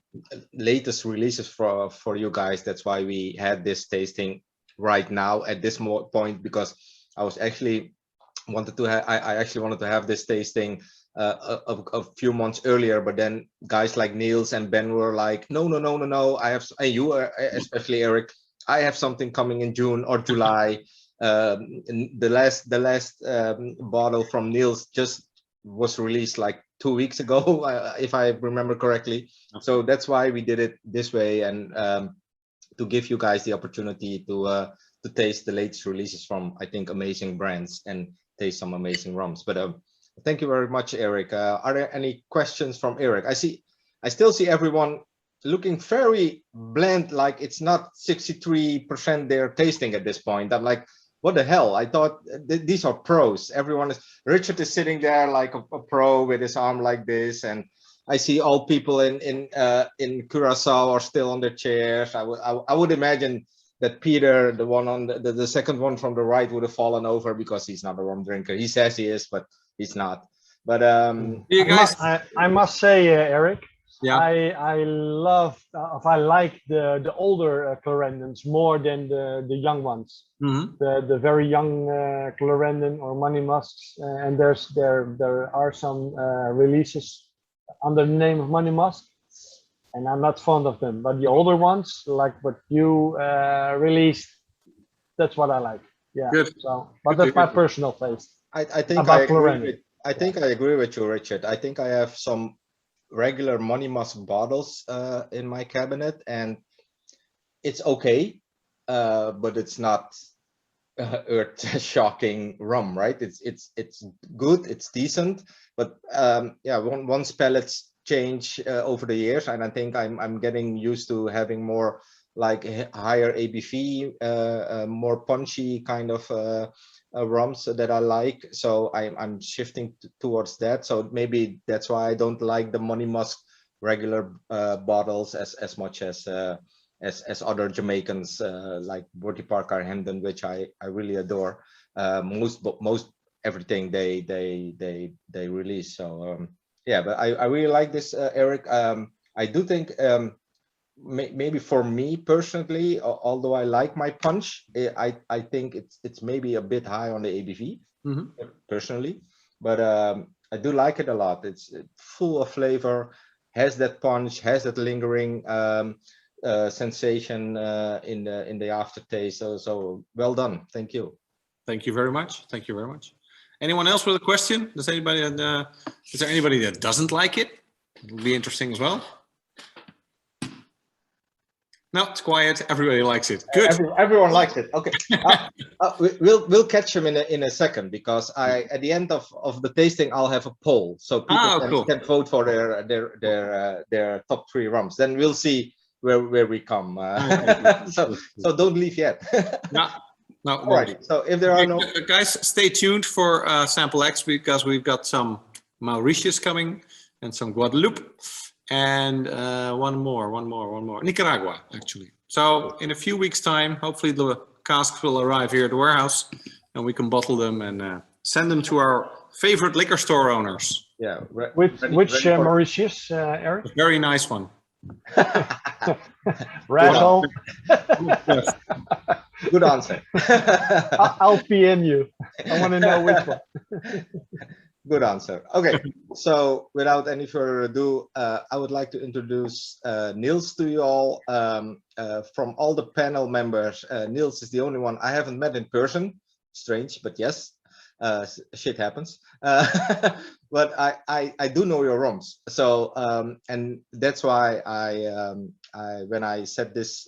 latest releases for you guys. That's why we had this tasting right now at this point, because I was actually wanted to have I actually wanted to have this tasting a few months earlier, but then guys like Niels and Ben were like, no, I have, and you especially Eric, I have something coming in June or July. The last bottle from Niels just was released like 2 weeks ago, if I remember correctly. So that's why we did it this way, and to give you guys the opportunity to taste the latest releases from, I think, amazing brands and taste some amazing rums. But thank you very much, Eric. Are there any questions from Eric? I still see everyone looking very bland, like it's not 63% they're tasting at this point. I'm like, what the hell? I thought these are pros. Everyone is, Richard is sitting there like a pro with his arm like this, and I see all people in Curacao are still on their chairs. I would imagine that Peter, the one on the second one from the right, would have fallen over because he's not a rum drinker. He says he is, but he's not. But you guys, I must say, Eric, yeah, I love, I like the older Clarendons more than the young ones. Mm-hmm. The very young Clarendon or Money Musks, and there are some releases under the name of Money Musk, and I'm not fond of them. But the older ones, like what you released, that's what I like. Yeah. Good. So, but that's my personal taste. I think about I agree Clarendon. with, I think I agree with you, Richard. I think I have some regular Money Musk bottles in my cabinet, and it's okay, but it's not earth-shocking rum, right? It's good, it's decent, but yeah, once palates change over the years, and I think I'm getting used to having more like higher ABV, more punchy kind of rums that I like. So I'm shifting towards that. So maybe that's why I don't like the Money Musk regular bottles as much as other Jamaicans like Bertie Parker Hendon, which I really adore. Most everything they release. So yeah, but I really like this, Eric. I do think maybe for me personally, although I like my punch, I think it's maybe a bit high on the ABV, mm-hmm. personally, but I do like it a lot. It's full of flavor, has that punch, has that lingering sensation in the aftertaste. So well done. Thank you. Thank you very much. Thank you very much. Anyone else with a question? Does anybody? Is there anybody that doesn't like it? It'll be interesting as well. No, it's quiet. Everybody likes it. Good. Everyone likes it. Okay. We'll catch him in a second, because at the end of the tasting I'll have a poll, so people can vote for their top 3 rums. Then we'll see where we come. So don't leave yet. No. Alrighty. So if there are no guys, stay tuned for Sample X, because we've got some Mauritius coming and some Guadeloupe. And one more, Nicaragua, actually. So in a few weeks' time, hopefully the casks will arrive here at the warehouse, and we can bottle them and send them to our favorite liquor store owners. Yeah. Which Mauritius, Eric? A very nice one. Rascal. Yes. Good answer. I'll PM you. I want to know which one. Good answer. Okay, so without any further ado, I would like to introduce Niels to you all. From all the panel members, Niels is the only one I haven't met in person. Strange, but yes. Shit happens. But I do know your rums. So and that's why I when I set this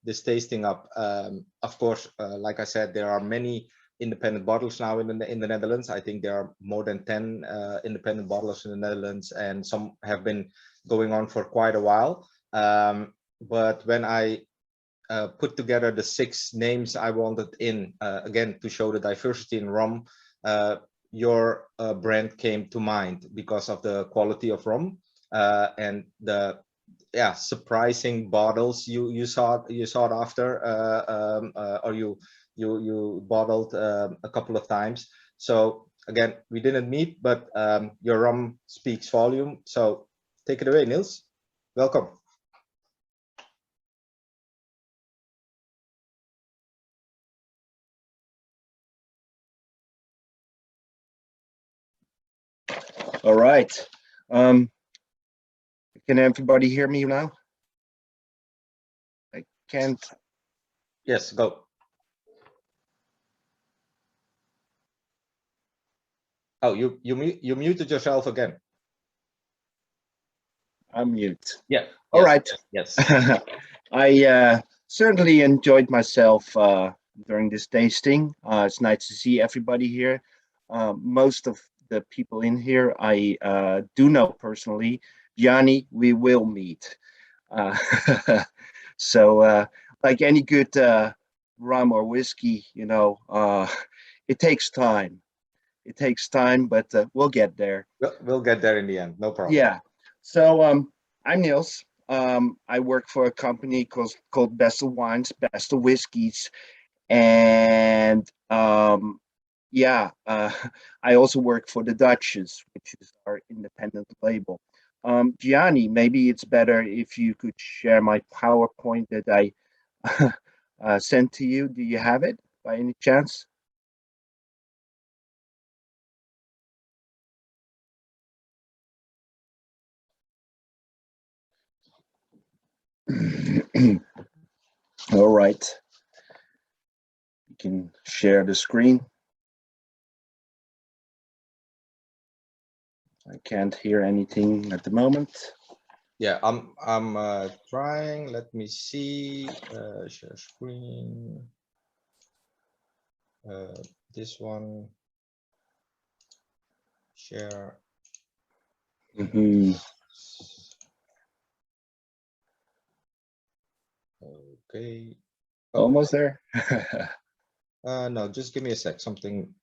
this tasting up, of course, like I said, there are many independent bottlers now in the Netherlands. I think there are more than 10 independent bottlers in the Netherlands, and some have been going on for quite a while. But when I put together the 6 names I wanted in, again, to show the diversity in rum, your brand came to mind because of the quality of rum and the surprising bottles you sought after, or you bottled a couple of times. So again, we didn't meet, but your rum speaks volume. So take it away, Niels. Welcome. All right. Can everybody hear me now? I can't. Yes, go. Oh, you muted yourself again. I'm mute. Yeah. All yes, right. Yes. I certainly enjoyed myself during this tasting. It's nice to see everybody here. Most of the people in here I do know personally. Gianni, we will meet. So like any good rum or whiskey, you know, it takes time. It takes time, but we'll get there. We'll get there in the end. No problem. Yeah. So I'm Niels. I work for a company called Best of Wines, Best of Whiskeys, and yeah, I also work for the Duchess, which is our independent label. Gianni, maybe it's better if you could share my PowerPoint that I sent to you. Do you have it by any chance? All right. You can share the screen. I can't hear anything at the moment. Yeah, I'm trying. Let me see. Share screen. This one. Share. Okay. Almost there. No, just give me a sec. Something.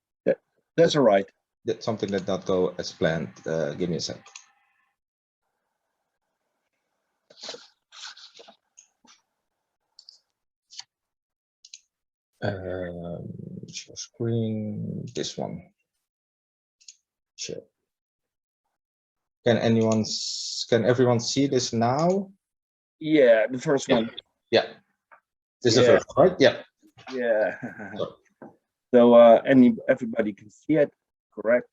That's all right. Something did not go as planned. Give me a sec. Share screen. This one. Share. Can everyone see this now? Yeah, the first one. Yeah. This is the first, right? Yeah. Yeah. So everybody can see it, correct?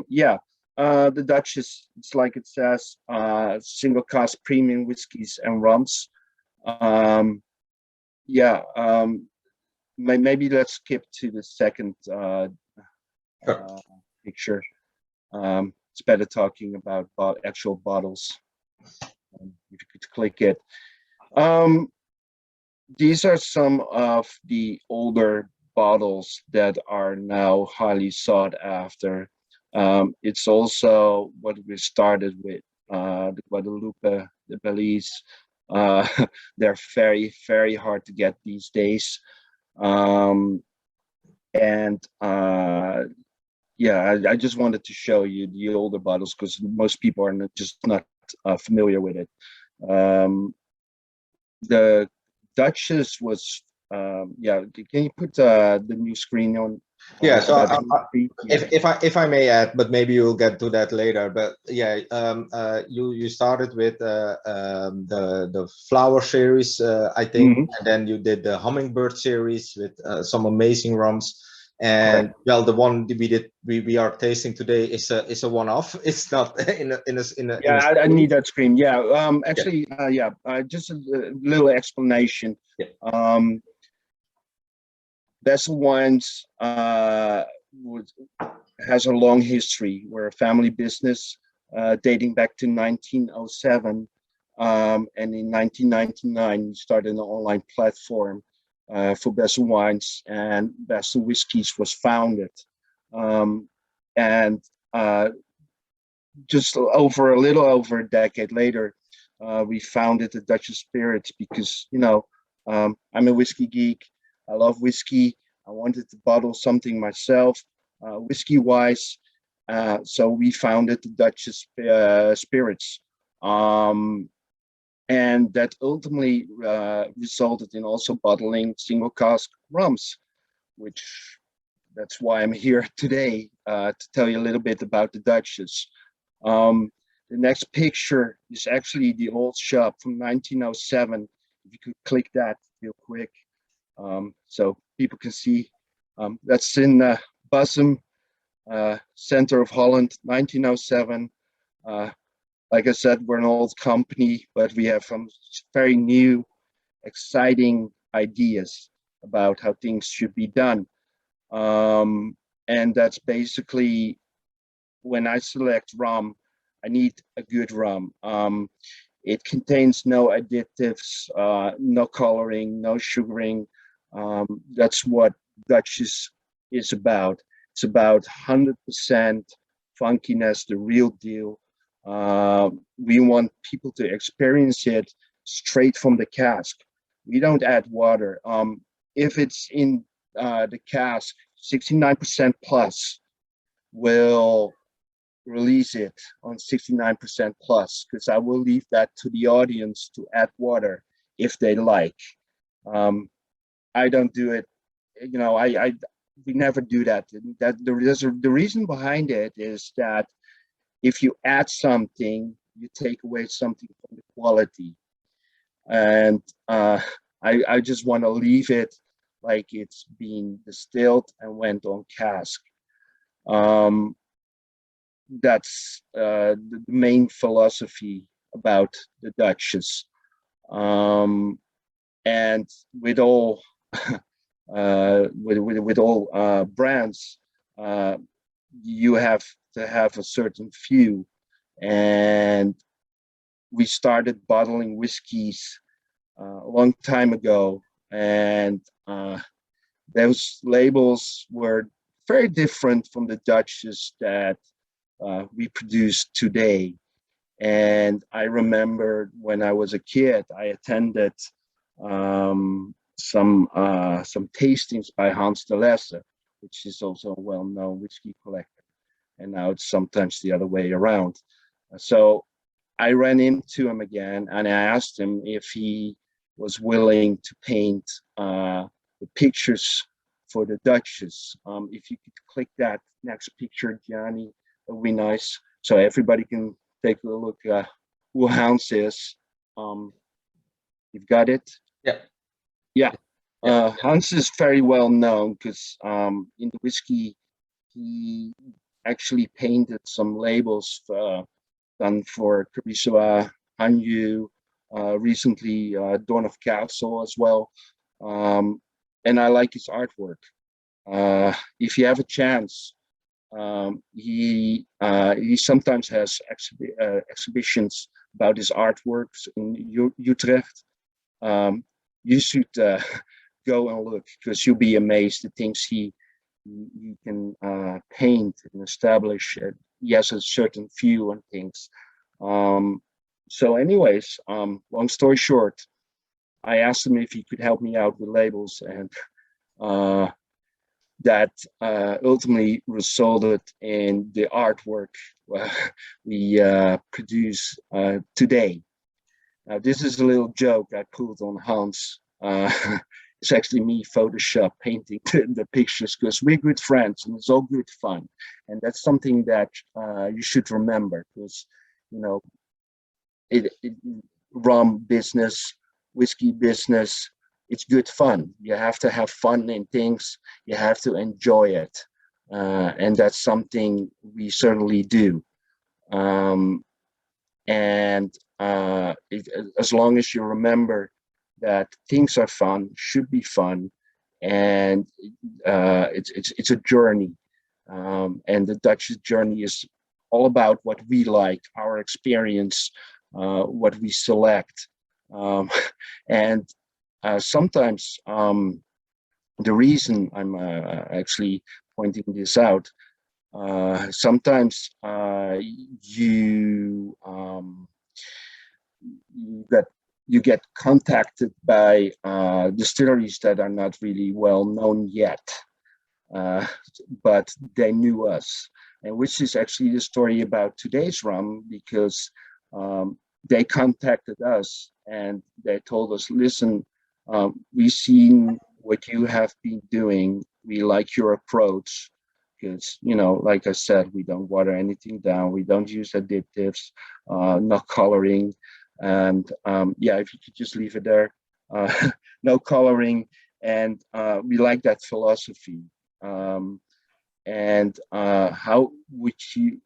Yeah. The Duchess, it's like it says, single cask premium whiskeys and rums. Yeah. Maybe let's skip to the second picture. It's better talking about actual bottles. If you could click it. These are some of the older bottles that are now highly sought after. It's also what we started with, the Guadalupe, the Belize. They're very, very hard to get these days. Yeah, I just wanted to show you the older bottles because most people are just not familiar with it. The Duchess was, yeah. Can you put the new screen on? Yeah. So if I may add, but maybe you'll get to that later. But yeah, you started with the flower series, I think, and then you did the hummingbird series with some amazing rums. And well, the one we are tasting today is a one-off. It's not in a. Yeah, I need that screen. Yeah. Actually, yeah. Just a little explanation. Yeah. Best Wines has a long history. We're a family business dating back to 1907. And in 1999, we started an online platform for Bessel Wines, and Bessel Whiskies was founded. And just over a little over a decade later, we founded the Duchess Spirits because, you know, I'm a whiskey geek. I love whiskey. I wanted to bottle something myself, whiskey-wise. So we founded the Duchess Spirits. And that ultimately resulted in also bottling single cask rums, which that's why I'm here today to tell you a little bit about the Duchess. The next picture is actually the old shop from 1907. If you could click that real quick, so people can see. That's in Bussum, center of Holland, 1907. Like I said, we're an old company, but we have some very new, exciting ideas about how things should be done. And that's basically when I select rum, I need a good rum. It contains no additives, no coloring, no sugaring. That's what Duchess is about. It's about 100% funkiness, the real deal. We want people to experience it straight from the cask. We don't add water. If it's in the cask, 69% plus, will release it on 69% plus, because I will leave that to the audience to add water if they like. I don't do it, you know, we never do that. The reason behind it is that if you add something, you take away something from the quality. And I just want to leave it like it's being distilled and went on cask. That's the main philosophy about the Duchess. And with all with all brands, you have to have a certain view. And we started bottling whiskeys a long time ago, and those labels were very different from the Duchess that we produce today. And I remember when I was a kid, I attended some tastings by Hans de Lesse, which is also a well-known whiskey collector. And now it's sometimes the other way around. So I ran into him again, and I asked him if he was willing to paint the pictures for the Duchess. If you could click that next picture, Gianni, that would be nice, so everybody can take a look at who Hans is. You've got it? Yeah. Yeah. Hans is very well known because in the whiskey, he actually painted some labels done for Carisua, Hanyu, recently Dawn of Castle as well. And I like his artwork. If you have a chance, he sometimes has exhibitions about his artworks in Utrecht. You should go and look, because you'll be amazed the things he can paint and establish. He has a certain view on things. So anyways, long story short, I asked him if he could help me out with labels, and that ultimately resulted in the artwork we produce today. Now, this is a little joke I pulled on Hans. It's actually me Photoshop painting the pictures, because we're good friends and it's all good fun. And that's something that you should remember, because, you know, rum business, whiskey business, it's good fun. You have to have fun in things. You have to enjoy it. And that's something we certainly do. As long as you remember that things are fun, should be fun, and it's a journey. And the Duchess journey is all about what we like, our experience, what we select. And sometimes the reason I'm actually pointing this out, sometimes you get contacted by distilleries that are not really well known yet, but they knew us, and which is actually the story about today's rum, because they contacted us and they told us, listen, we've seen what you have been doing. We like your approach because, you know, like I said, we don't water anything down. We don't use additives, not coloring. And yeah, if you could just leave it there, no coloring. And we like that philosophy. And how would you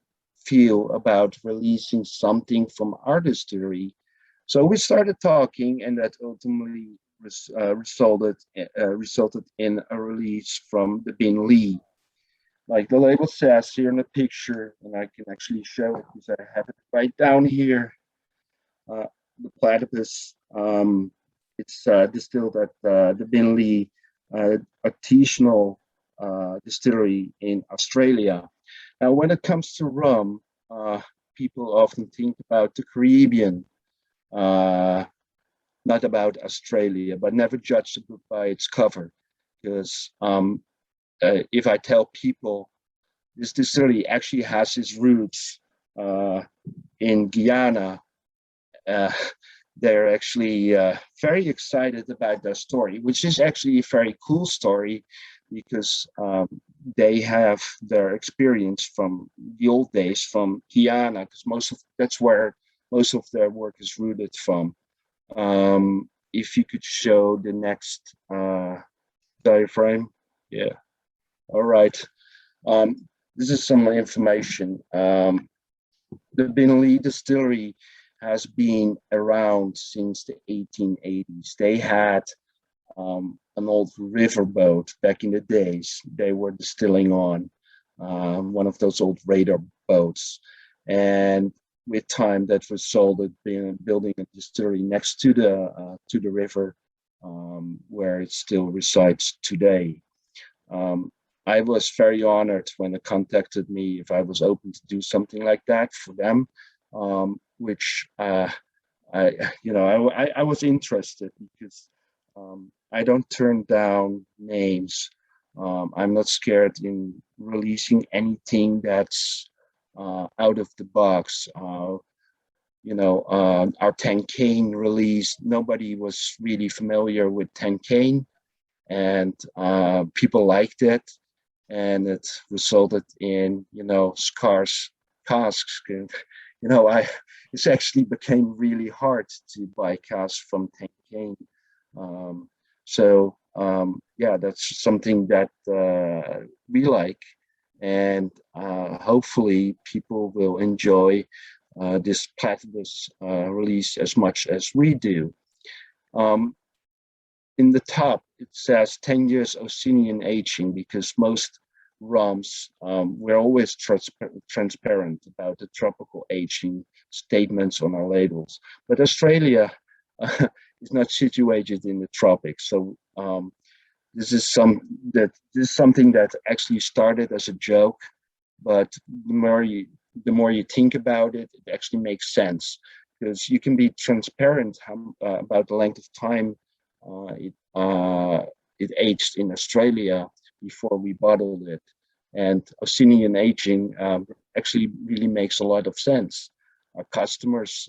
feel about releasing something from our distillery? So we started talking, and that ultimately resulted in a release from the Bin Lee. Like the label says here in the picture, and I can actually show it because I have it right down here. The platypus, it's distilled at the Bin Lee artisanal distillery in Australia. Now, when it comes to rum, people often think about the Caribbean, not about Australia, but never judge a book by its cover. Because if I tell people this distillery actually has its roots in Guyana, they're actually very excited about their story, which is actually a very cool story, because they have their experience from the old days from Guyana, because that's where most of their work is rooted from. If you could show the next diaphragm, yeah. All right. This is some information. The Bin Lee distillery has been around since the 1880s. They had an old riverboat back in the days. They were distilling on one of those old radar boats. And with time, that resulted in building a distillery next to the river, where it still resides today. I was very honored when they contacted me if I was open to do something like that for them, which I was interested, because I don't turn down names. I'm not scared in releasing anything that's out of the box. Our 10 cane release, nobody was really familiar with 10 cane, and people liked it, and it resulted in scarce casks. It actually became really hard to buy casks from 10 cane. Yeah, that's something that we like, and hopefully people will enjoy this platypus release as much as we do. In the top, it says 10 years Oceanian aging, because most rums, we're always transparent about the tropical aging statements on our labels. But Australia is not situated in the tropics. So this is something that actually started as a joke, but the more you think about it, it actually makes sense, because you can be transparent about the length of time it aged in Australia before we bottled it. And Oceanian aging actually really makes a lot of sense. Our customers,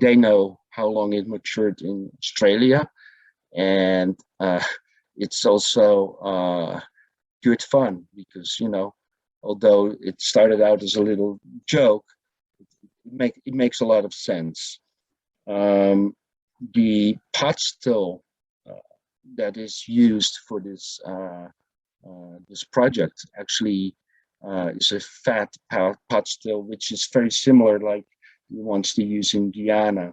they know how long it matured in Australia, and it's also good fun, because although it started out as a little joke, it makes a lot of sense. The pot still that is used for this this project actually is a fat pot still, which is very similar like the ones they use in Guyana.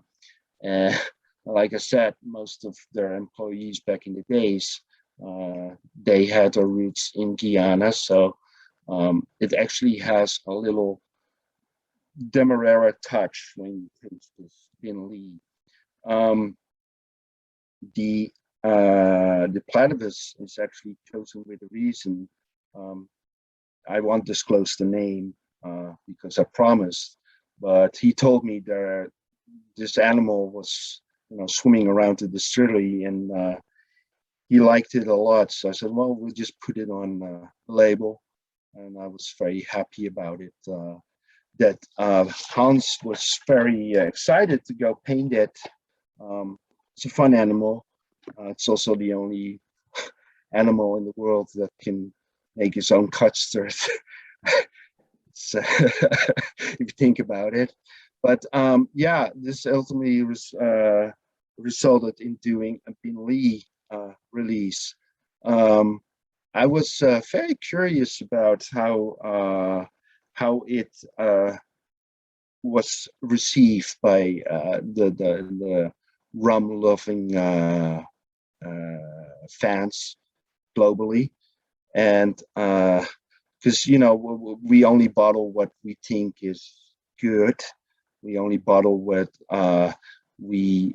Like I said, most of their employees back in the days, they had their roots in Guyana, so It actually has a little Demerara touch when you taste this Belize. The platypus is actually chosen with a reason. I won't disclose the name because I promised, but he told me that this animal was, swimming around the distillery, and he liked it a lot. So I said, well, we'll just put it on the label, and I was very happy about it. That Hans was very excited to go paint it. It's a fun animal. It's also the only animal in the world that can make his own custard. If you think about it. But yeah, this ultimately resulted in doing a Belize release. I was very curious about how it was received by the rum-loving fans globally, and because we only bottle what we think is good, we only bottle what we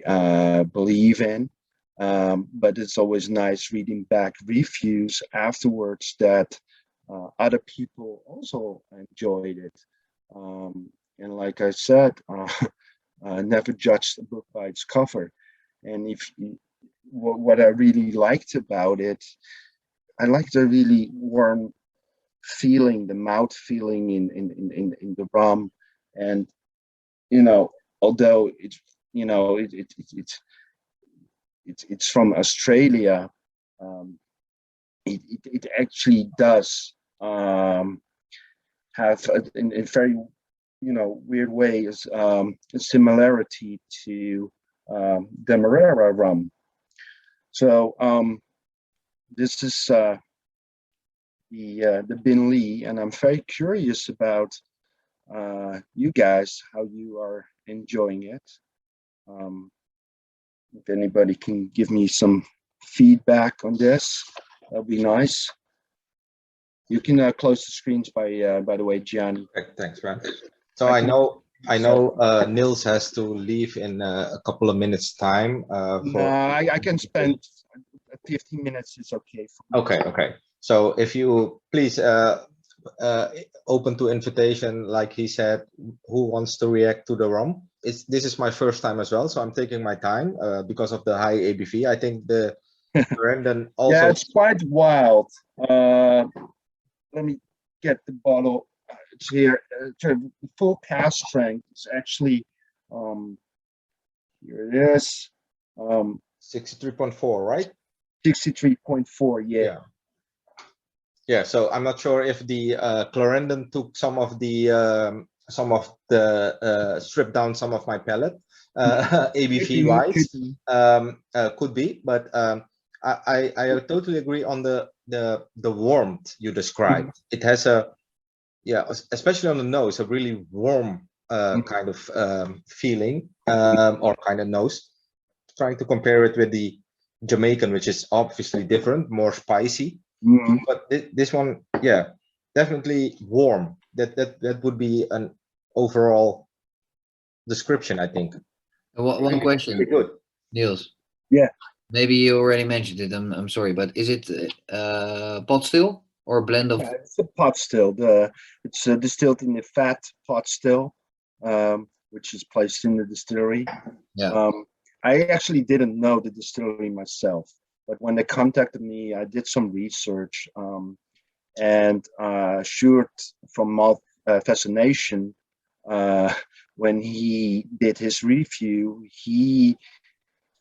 believe in, but it's always nice reading back reviews afterwards that other people also enjoyed it, and like I said, never judge the book by its cover. And what I really liked about it, I liked the really warm feeling, the mouth feeling in the rum, and although it's from Australia, it actually does have in a very weird way is a similarity to Demerara rum. So this is the Belize, and I'm very curious about you guys, how you are enjoying it. If anybody can give me some feedback on this, that'd be nice. You can close the screens by the way, Gianni. Thanks, man. So I know Niels has to leave in a couple of minutes time. I can spend 15 minutes. It's okay for me. Okay. So if you please open to invitation, like he said, who wants to react to the rum? This is my first time as well, so I'm taking my time because of the high ABV. I think the Clarendon also. Yeah, it's quite wild. Let me get the bottle. It's here. The full cask strength is actually here it is. 63.4, right? 63.4, yeah. Yeah, so I'm not sure if the Clarendon took some of the stripped down some of my palate ABV wise, could be, but I totally agree on the warmth you described. It has especially on the nose, a really warm kind of feeling or kind of nose. Trying to compare it with the Jamaican, which is obviously different, more spicy. But this one, definitely warm. That would be an overall description, I think. One question, really good. Niels. Yeah. Maybe you already mentioned it. I'm sorry, but is it pot still or a blend of? Yeah, it's a pot still. It's distilled in the fat pot still, which is placed in the distillery. Yeah. I actually didn't know the distillery myself, but when they contacted me, I did some research, and Sjoerd from Malt Fascination, when he did his review, he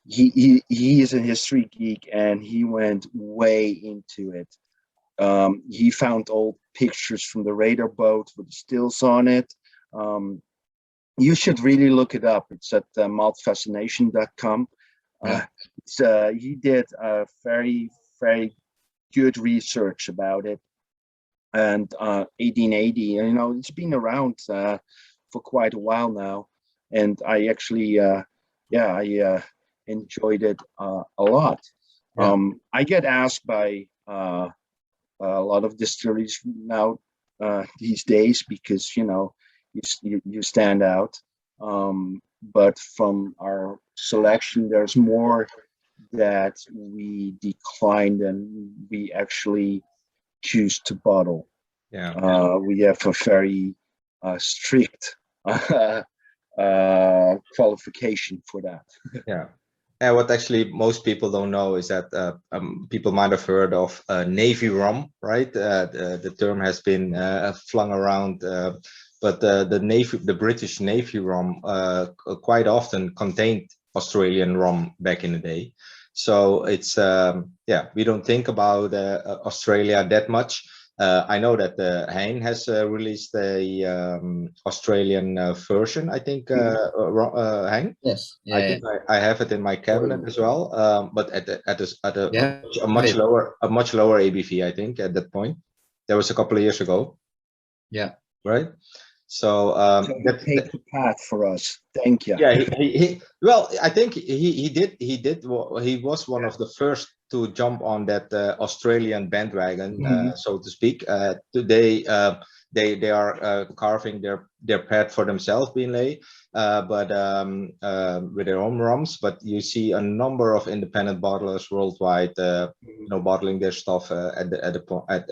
is a history geek, and he went way into it. He found old pictures from the radar boat with the stills on it. You should really look it up. It's at maltfascination.com. He did a very, very good research about it. And 1880, it's been around for quite a while now. And I actually, I enjoyed it a lot. I get asked by a lot of distilleries now these days because you stand out. But from our selection, there's more that we decline than we actually choose to bottle. Yeah. We have a very strict qualification for that. Yeah. And what actually most people don't know is that people might have heard of Navy rum, right? The term has been flung around, but the British Navy rum quite often contained Australian rum back in the day. So it's yeah, we don't think about Australia that much. I know that Hein has released a Australian version, I think, Hein? Yes. I Yeah. think I have it in my cabinet as well, but at Yeah. a much lower ABV, I think, at that point. That was a couple of years ago. Yeah. Right. So So he paved the path for us. Thank you. yeah, he well, I think he was one of the first to jump on that Australian bandwagon, so to speak. Today they are carving their path for themselves, Binley, but with their own rums. But you see a number of independent bottlers worldwide, bottling their stuff at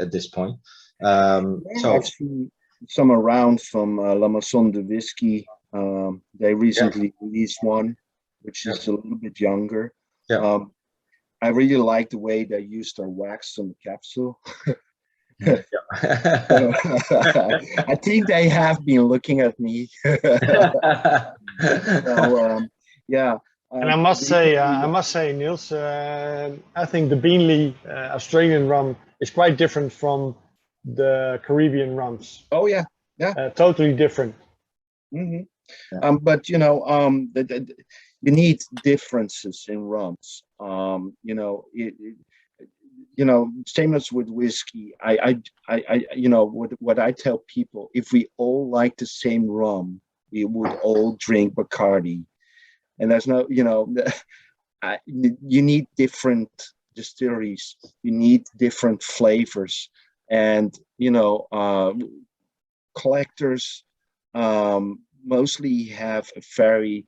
this point. So I've seen some around from La Maison de Whiskey. They recently released one, which is a little bit younger. Yeah. I really like the way they used their wax on the capsule. I think they have been looking at me. So, yeah. And I must say, Niels, I think the Beanley Australian rum is quite different from the Caribbean rums. Oh yeah, totally different. But you need differences in rums. Same as with whiskey. What I tell people, if we all like the same rum, we would all drink Bacardi. And there's no, you need different distilleries, you need different flavors, and collectors mostly have a very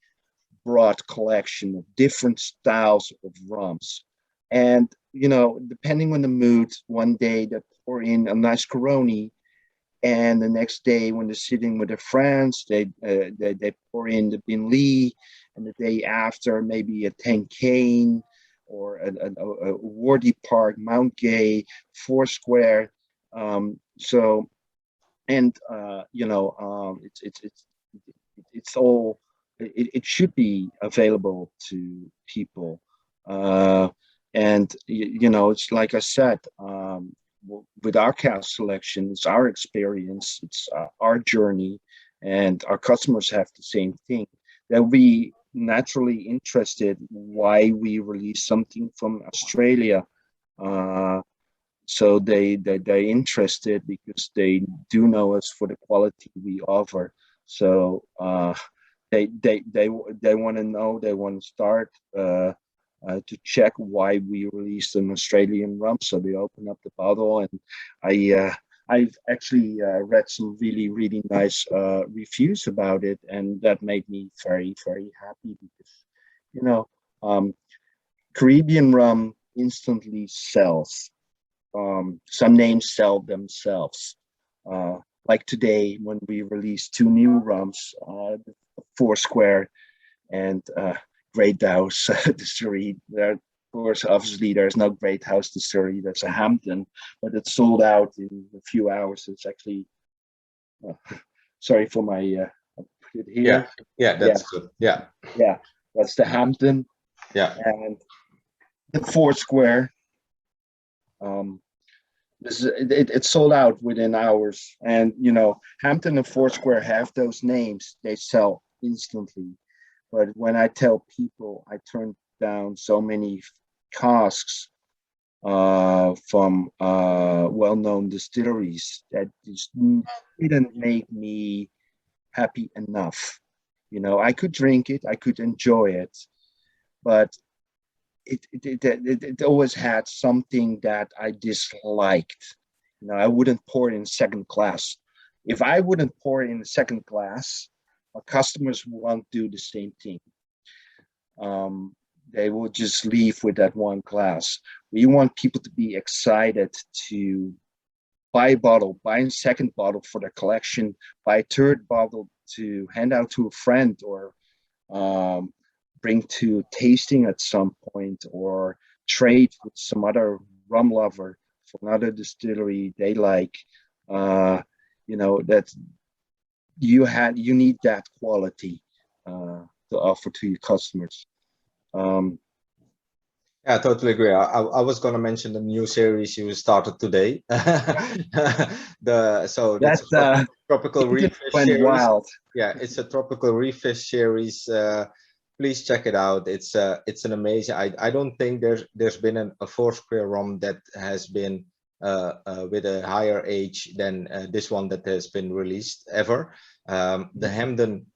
broad collection of different styles of rums. And depending on the mood, one day they pour in a nice Coroni, and the next day when they're sitting with their friends, they pour in the Binley, and the day after maybe a Tenkane or a Wardy Park, Mount Gay, Foursquare. It's all. It should be available to people, and it's like I said. With our cask selection, it's our experience, it's our journey, and our customers have the same thing. They'll be naturally interested why we release something from Australia. So they're interested because they do know us for the quality we offer. So they want to know, they want to start to check why we released an Australian rum. So they open up the bottle, and I've actually read some really nice reviews about it, and that made me very happy because Caribbean rum instantly sells. Some names sell themselves. Like today when we released 2 new rums, Foursquare and Great House Distillery. There, of course, obviously there's no Great House Distillery. That's a Hampton, but it's sold out in a few hours. It's actually sorry for my put it here. Yeah, that's good. Yeah, that's the Hampton. Yeah, and the Foursquare. It's sold out within hours, and Hampton and Foursquare have those names. They sell instantly. But when I tell people I turned down so many casks from well-known distilleries, that just didn't make me happy enough. I could drink it, I could enjoy it, but it always had something that I disliked. I wouldn't pour it in second glass. If I wouldn't pour it in the second glass, our customers won't do the same thing. They will just leave with that one glass. We want people to be excited to buy a bottle, buy a second bottle for their collection, buy a third bottle to hand out to a friend, or bring to tasting at some point, or trade with some other rum lover from another distillery they like. That you need that quality to offer to your customers. Yeah, I totally agree. I was going to mention the new series you started today. That's a tropical reef series. Wild. Yeah, it's a tropical reef series. Please check it out. It's an amazing. I don't think there's been a Foursquare rum that has been with a higher age than this one that has been released ever. The Hamden.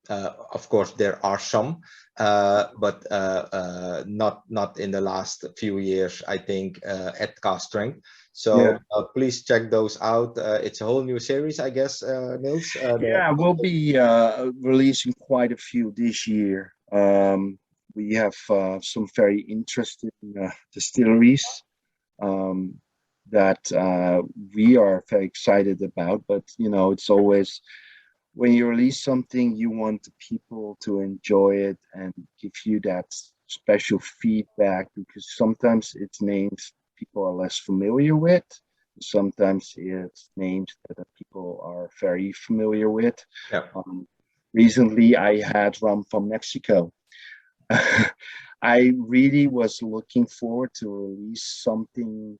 Of course, there are some, but not in the last few years, I think, at cask strength. So please check those out. It's a whole new series, I guess, Niels. We'll be releasing quite a few this year. We have some very interesting distilleries that we are very excited about, but it's always, when you release something, you want the people to enjoy it and give you that special feedback, because sometimes it's names people are less familiar with. Sometimes it's names that people are very familiar with. Yeah. Recently, I had rum from Mexico. I really was looking forward to release something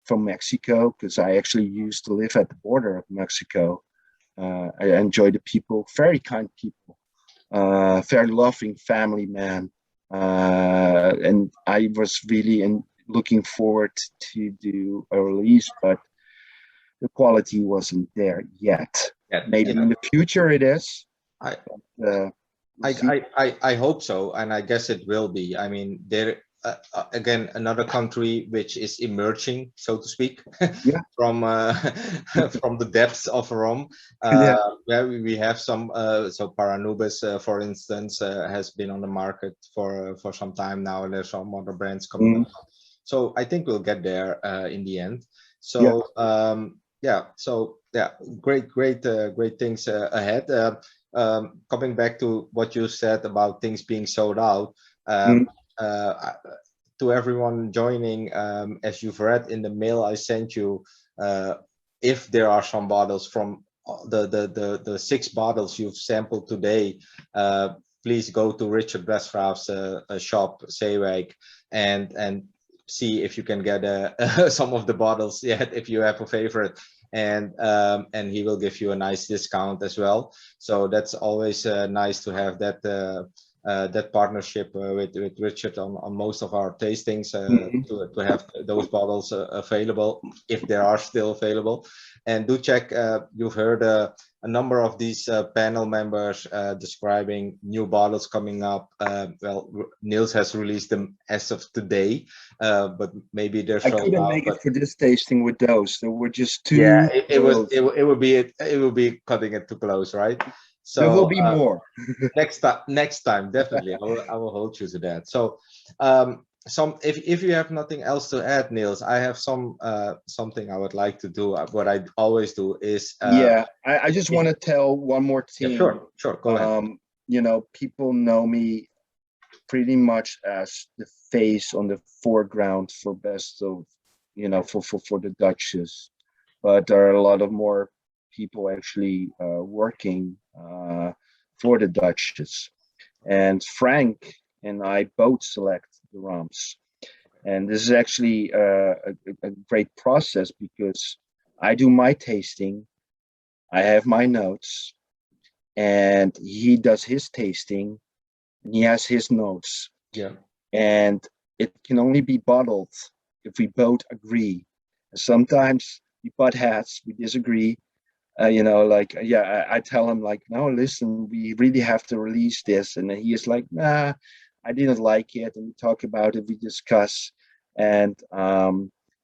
from Mexico, because I actually used to live at the border of Mexico. I enjoy the people, very kind people, very loving family man. And I was really looking forward to do a release, but the quality wasn't there yet. Maybe in the future it is. I hope so, and I guess it will be. I mean, there again, another country which is emerging, so to speak, from the depths of Rome. We have some. So Paranubis, for instance, has been on the market for some time now, and there's some other brands coming up. So I think we'll get there in the end. So great things ahead. Coming back to what you said about things being sold out, to everyone joining, as you've read in the mail I sent you, if there are some bottles from the 6 bottles you've sampled today, please go to Richard Westgraaf's shop, Sawaku, and see if you can get some of the bottles yet, if you have a favorite. And he will give you a nice discount as well. So that's always nice to have that partnership with Richard on most of our tastings, to have those bottles available, if they are still available. And do check, you've heard a number of these panel members describing new bottles coming up. Well, Niels has released them as of today, but maybe they're sold out. I couldn't make it for this tasting with those. There were just 2. Yeah, it would be cutting it too close, right? So there will be more. next time, definitely, I will hold you to that. So, if you have nothing else to add, Niels, I have something I would like to do. What I always do is I just want to tell one more thing. Yeah, sure, go ahead. People know me pretty much as the face on the foreground for best of, for the Duchess, but there are a lot of more people actually working for the Duchess, and Frank and I both select the rums. And this is actually a great process, because I do my tasting, I have my notes, and he does his tasting, and he has his notes. Yeah. And it can only be bottled if we both agree. Sometimes we butt heads, we disagree. I tell him, like, no, listen, we really have to release this. And then he is like, nah, I didn't like it. And we talk about it, we discuss. And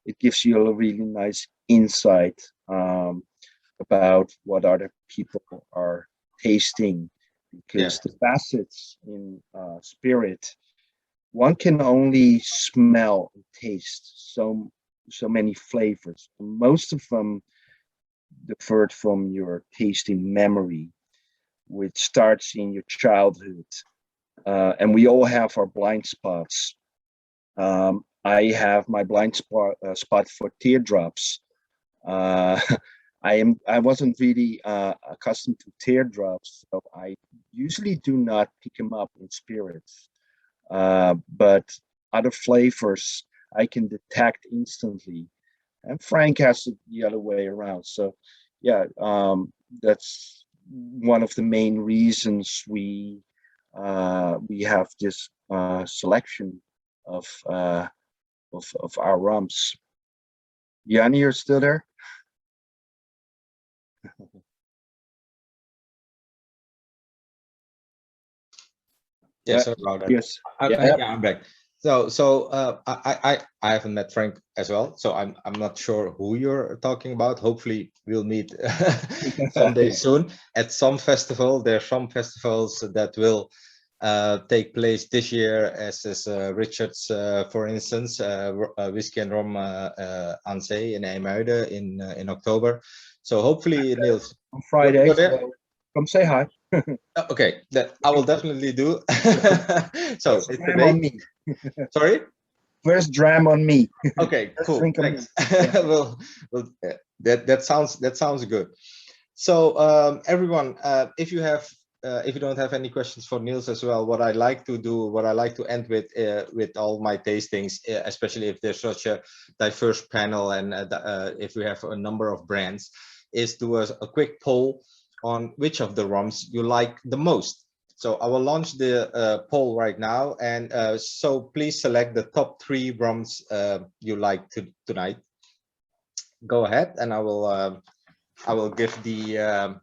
it gives you a really nice insight about what other people are tasting, because the facets in spirit, one can only smell and taste so many flavors. Most of them deferred from your tasting memory, which starts in your childhood. And we all have our blind spots. I have my blind spot for teardrops. I wasn't really accustomed to teardrops, so I usually do not pick them up in spirits. But other flavors I can detect instantly, and Frank has it the other way around. So, yeah, that's one of the main reasons we have this selection of our rums. Yanni, you're still there? Yes, sorry about that. Yes. Yeah, I'm back. So I haven't met Frank as well, so I'm not sure who you're talking about. Hopefully we'll meet someday soon at some festival. There are some festivals that will take place this year, as is Richard's, for instance, Whiskey and Rum aan Zee in IJmuiden in October. So hopefully, Niels, on Friday, so come say hi. Okay, that I will definitely do. So it's dram on me. Sorry? First dram on me. Okay, cool. Thanks. Well, that sounds good. So everyone, if you don't have any questions for Niels as well, what I like to end with all my tastings, especially if there's such a diverse panel and if we have a number of brands, is do a quick poll on which of the rums you like the most. So I will launch the poll right now, and so please select the top 3 rums you like tonight. Go ahead, and I will give the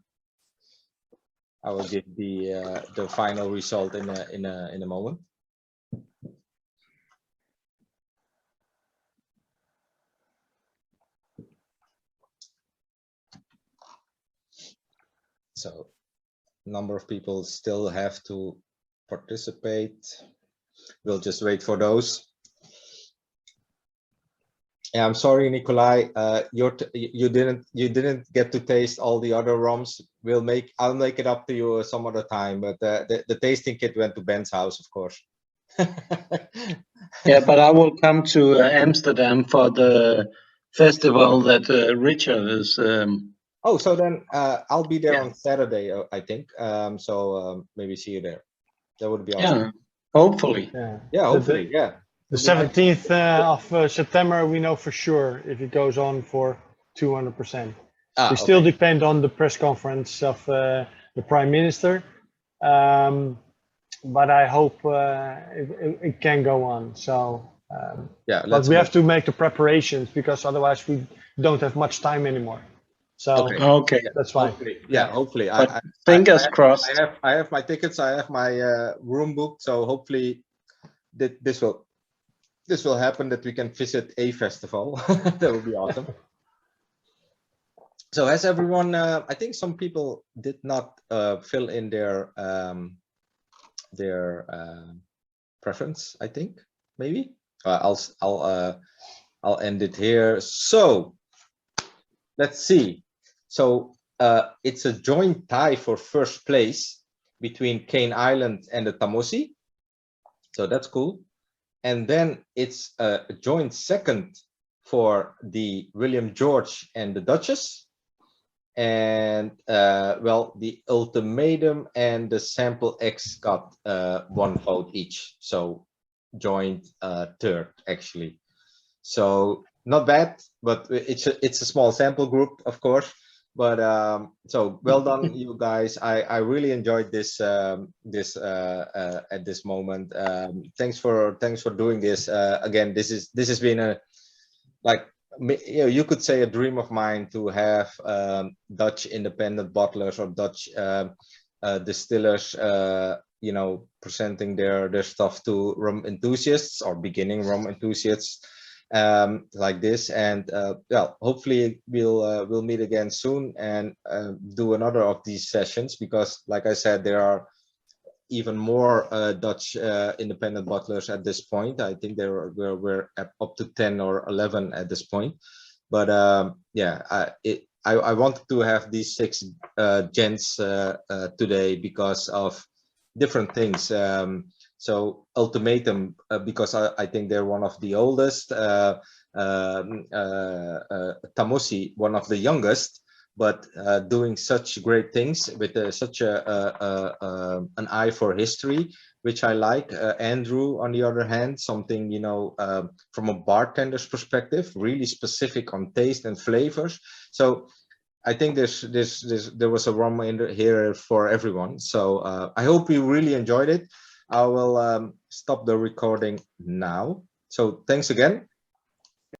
final result in a moment. So, number of people still have to participate. We'll just wait for those. Yeah, I'm sorry, Nikolai. You didn't get to taste all the other rums. I'll make it up to you some other time. But the tasting kit went to Ben's house, of course. Yeah, but I will come to Amsterdam for the festival that Richard is. Oh, so then I'll be there on Saturday, I think. So maybe see you there. That would be awesome. Yeah, hopefully. Yeah, hopefully. Yeah. The 17th of September, we know for sure if it goes on for 200%. We still depend on the press conference of the Prime Minister, but I hope it can go on. So, but we have to make the preparations, because otherwise we don't have much time anymore. So okay, that's fine. Hopefully. Fingers crossed. I have my tickets. I have my room booked. So hopefully this will happen, that we can visit a festival. That would be awesome. So has everyone? I think some people did not fill in their preference. I think maybe I'll end it here. So let's see. So it's a joint tie for first place between Cane Island and the Tamosi. So that's cool. And then it's a joint second for the William George and the Duchess. And well, the Ultimatum and the Sample X got 1 vote each. So joint third, actually. So not bad, but it's a small sample group, of course. But so well done, you guys. I really enjoyed this at this moment. Thanks for doing this. Again, this has been a, like, you could say, a dream of mine to have Dutch independent bottlers or Dutch distillers, presenting their stuff to rum enthusiasts or beginning rum enthusiasts. like this. And well, hopefully we'll meet again soon and do another of these sessions, because like I said, there are even more Dutch independent bottlers at this point. I think we're up to 10 or 11 at this point. But yeah, I wanted to have these 6 gents today because of different things. So Ultimatum, because I think they're one of the oldest, Tamosi, one of the youngest, but doing such great things with such an eye for history, which I like. Andrew, on the other hand, something, you know, from a bartender's perspective, really specific on taste and flavors. So I think there was a rum in here for everyone. So I hope you really enjoyed it. I will stop the recording now. So thanks again.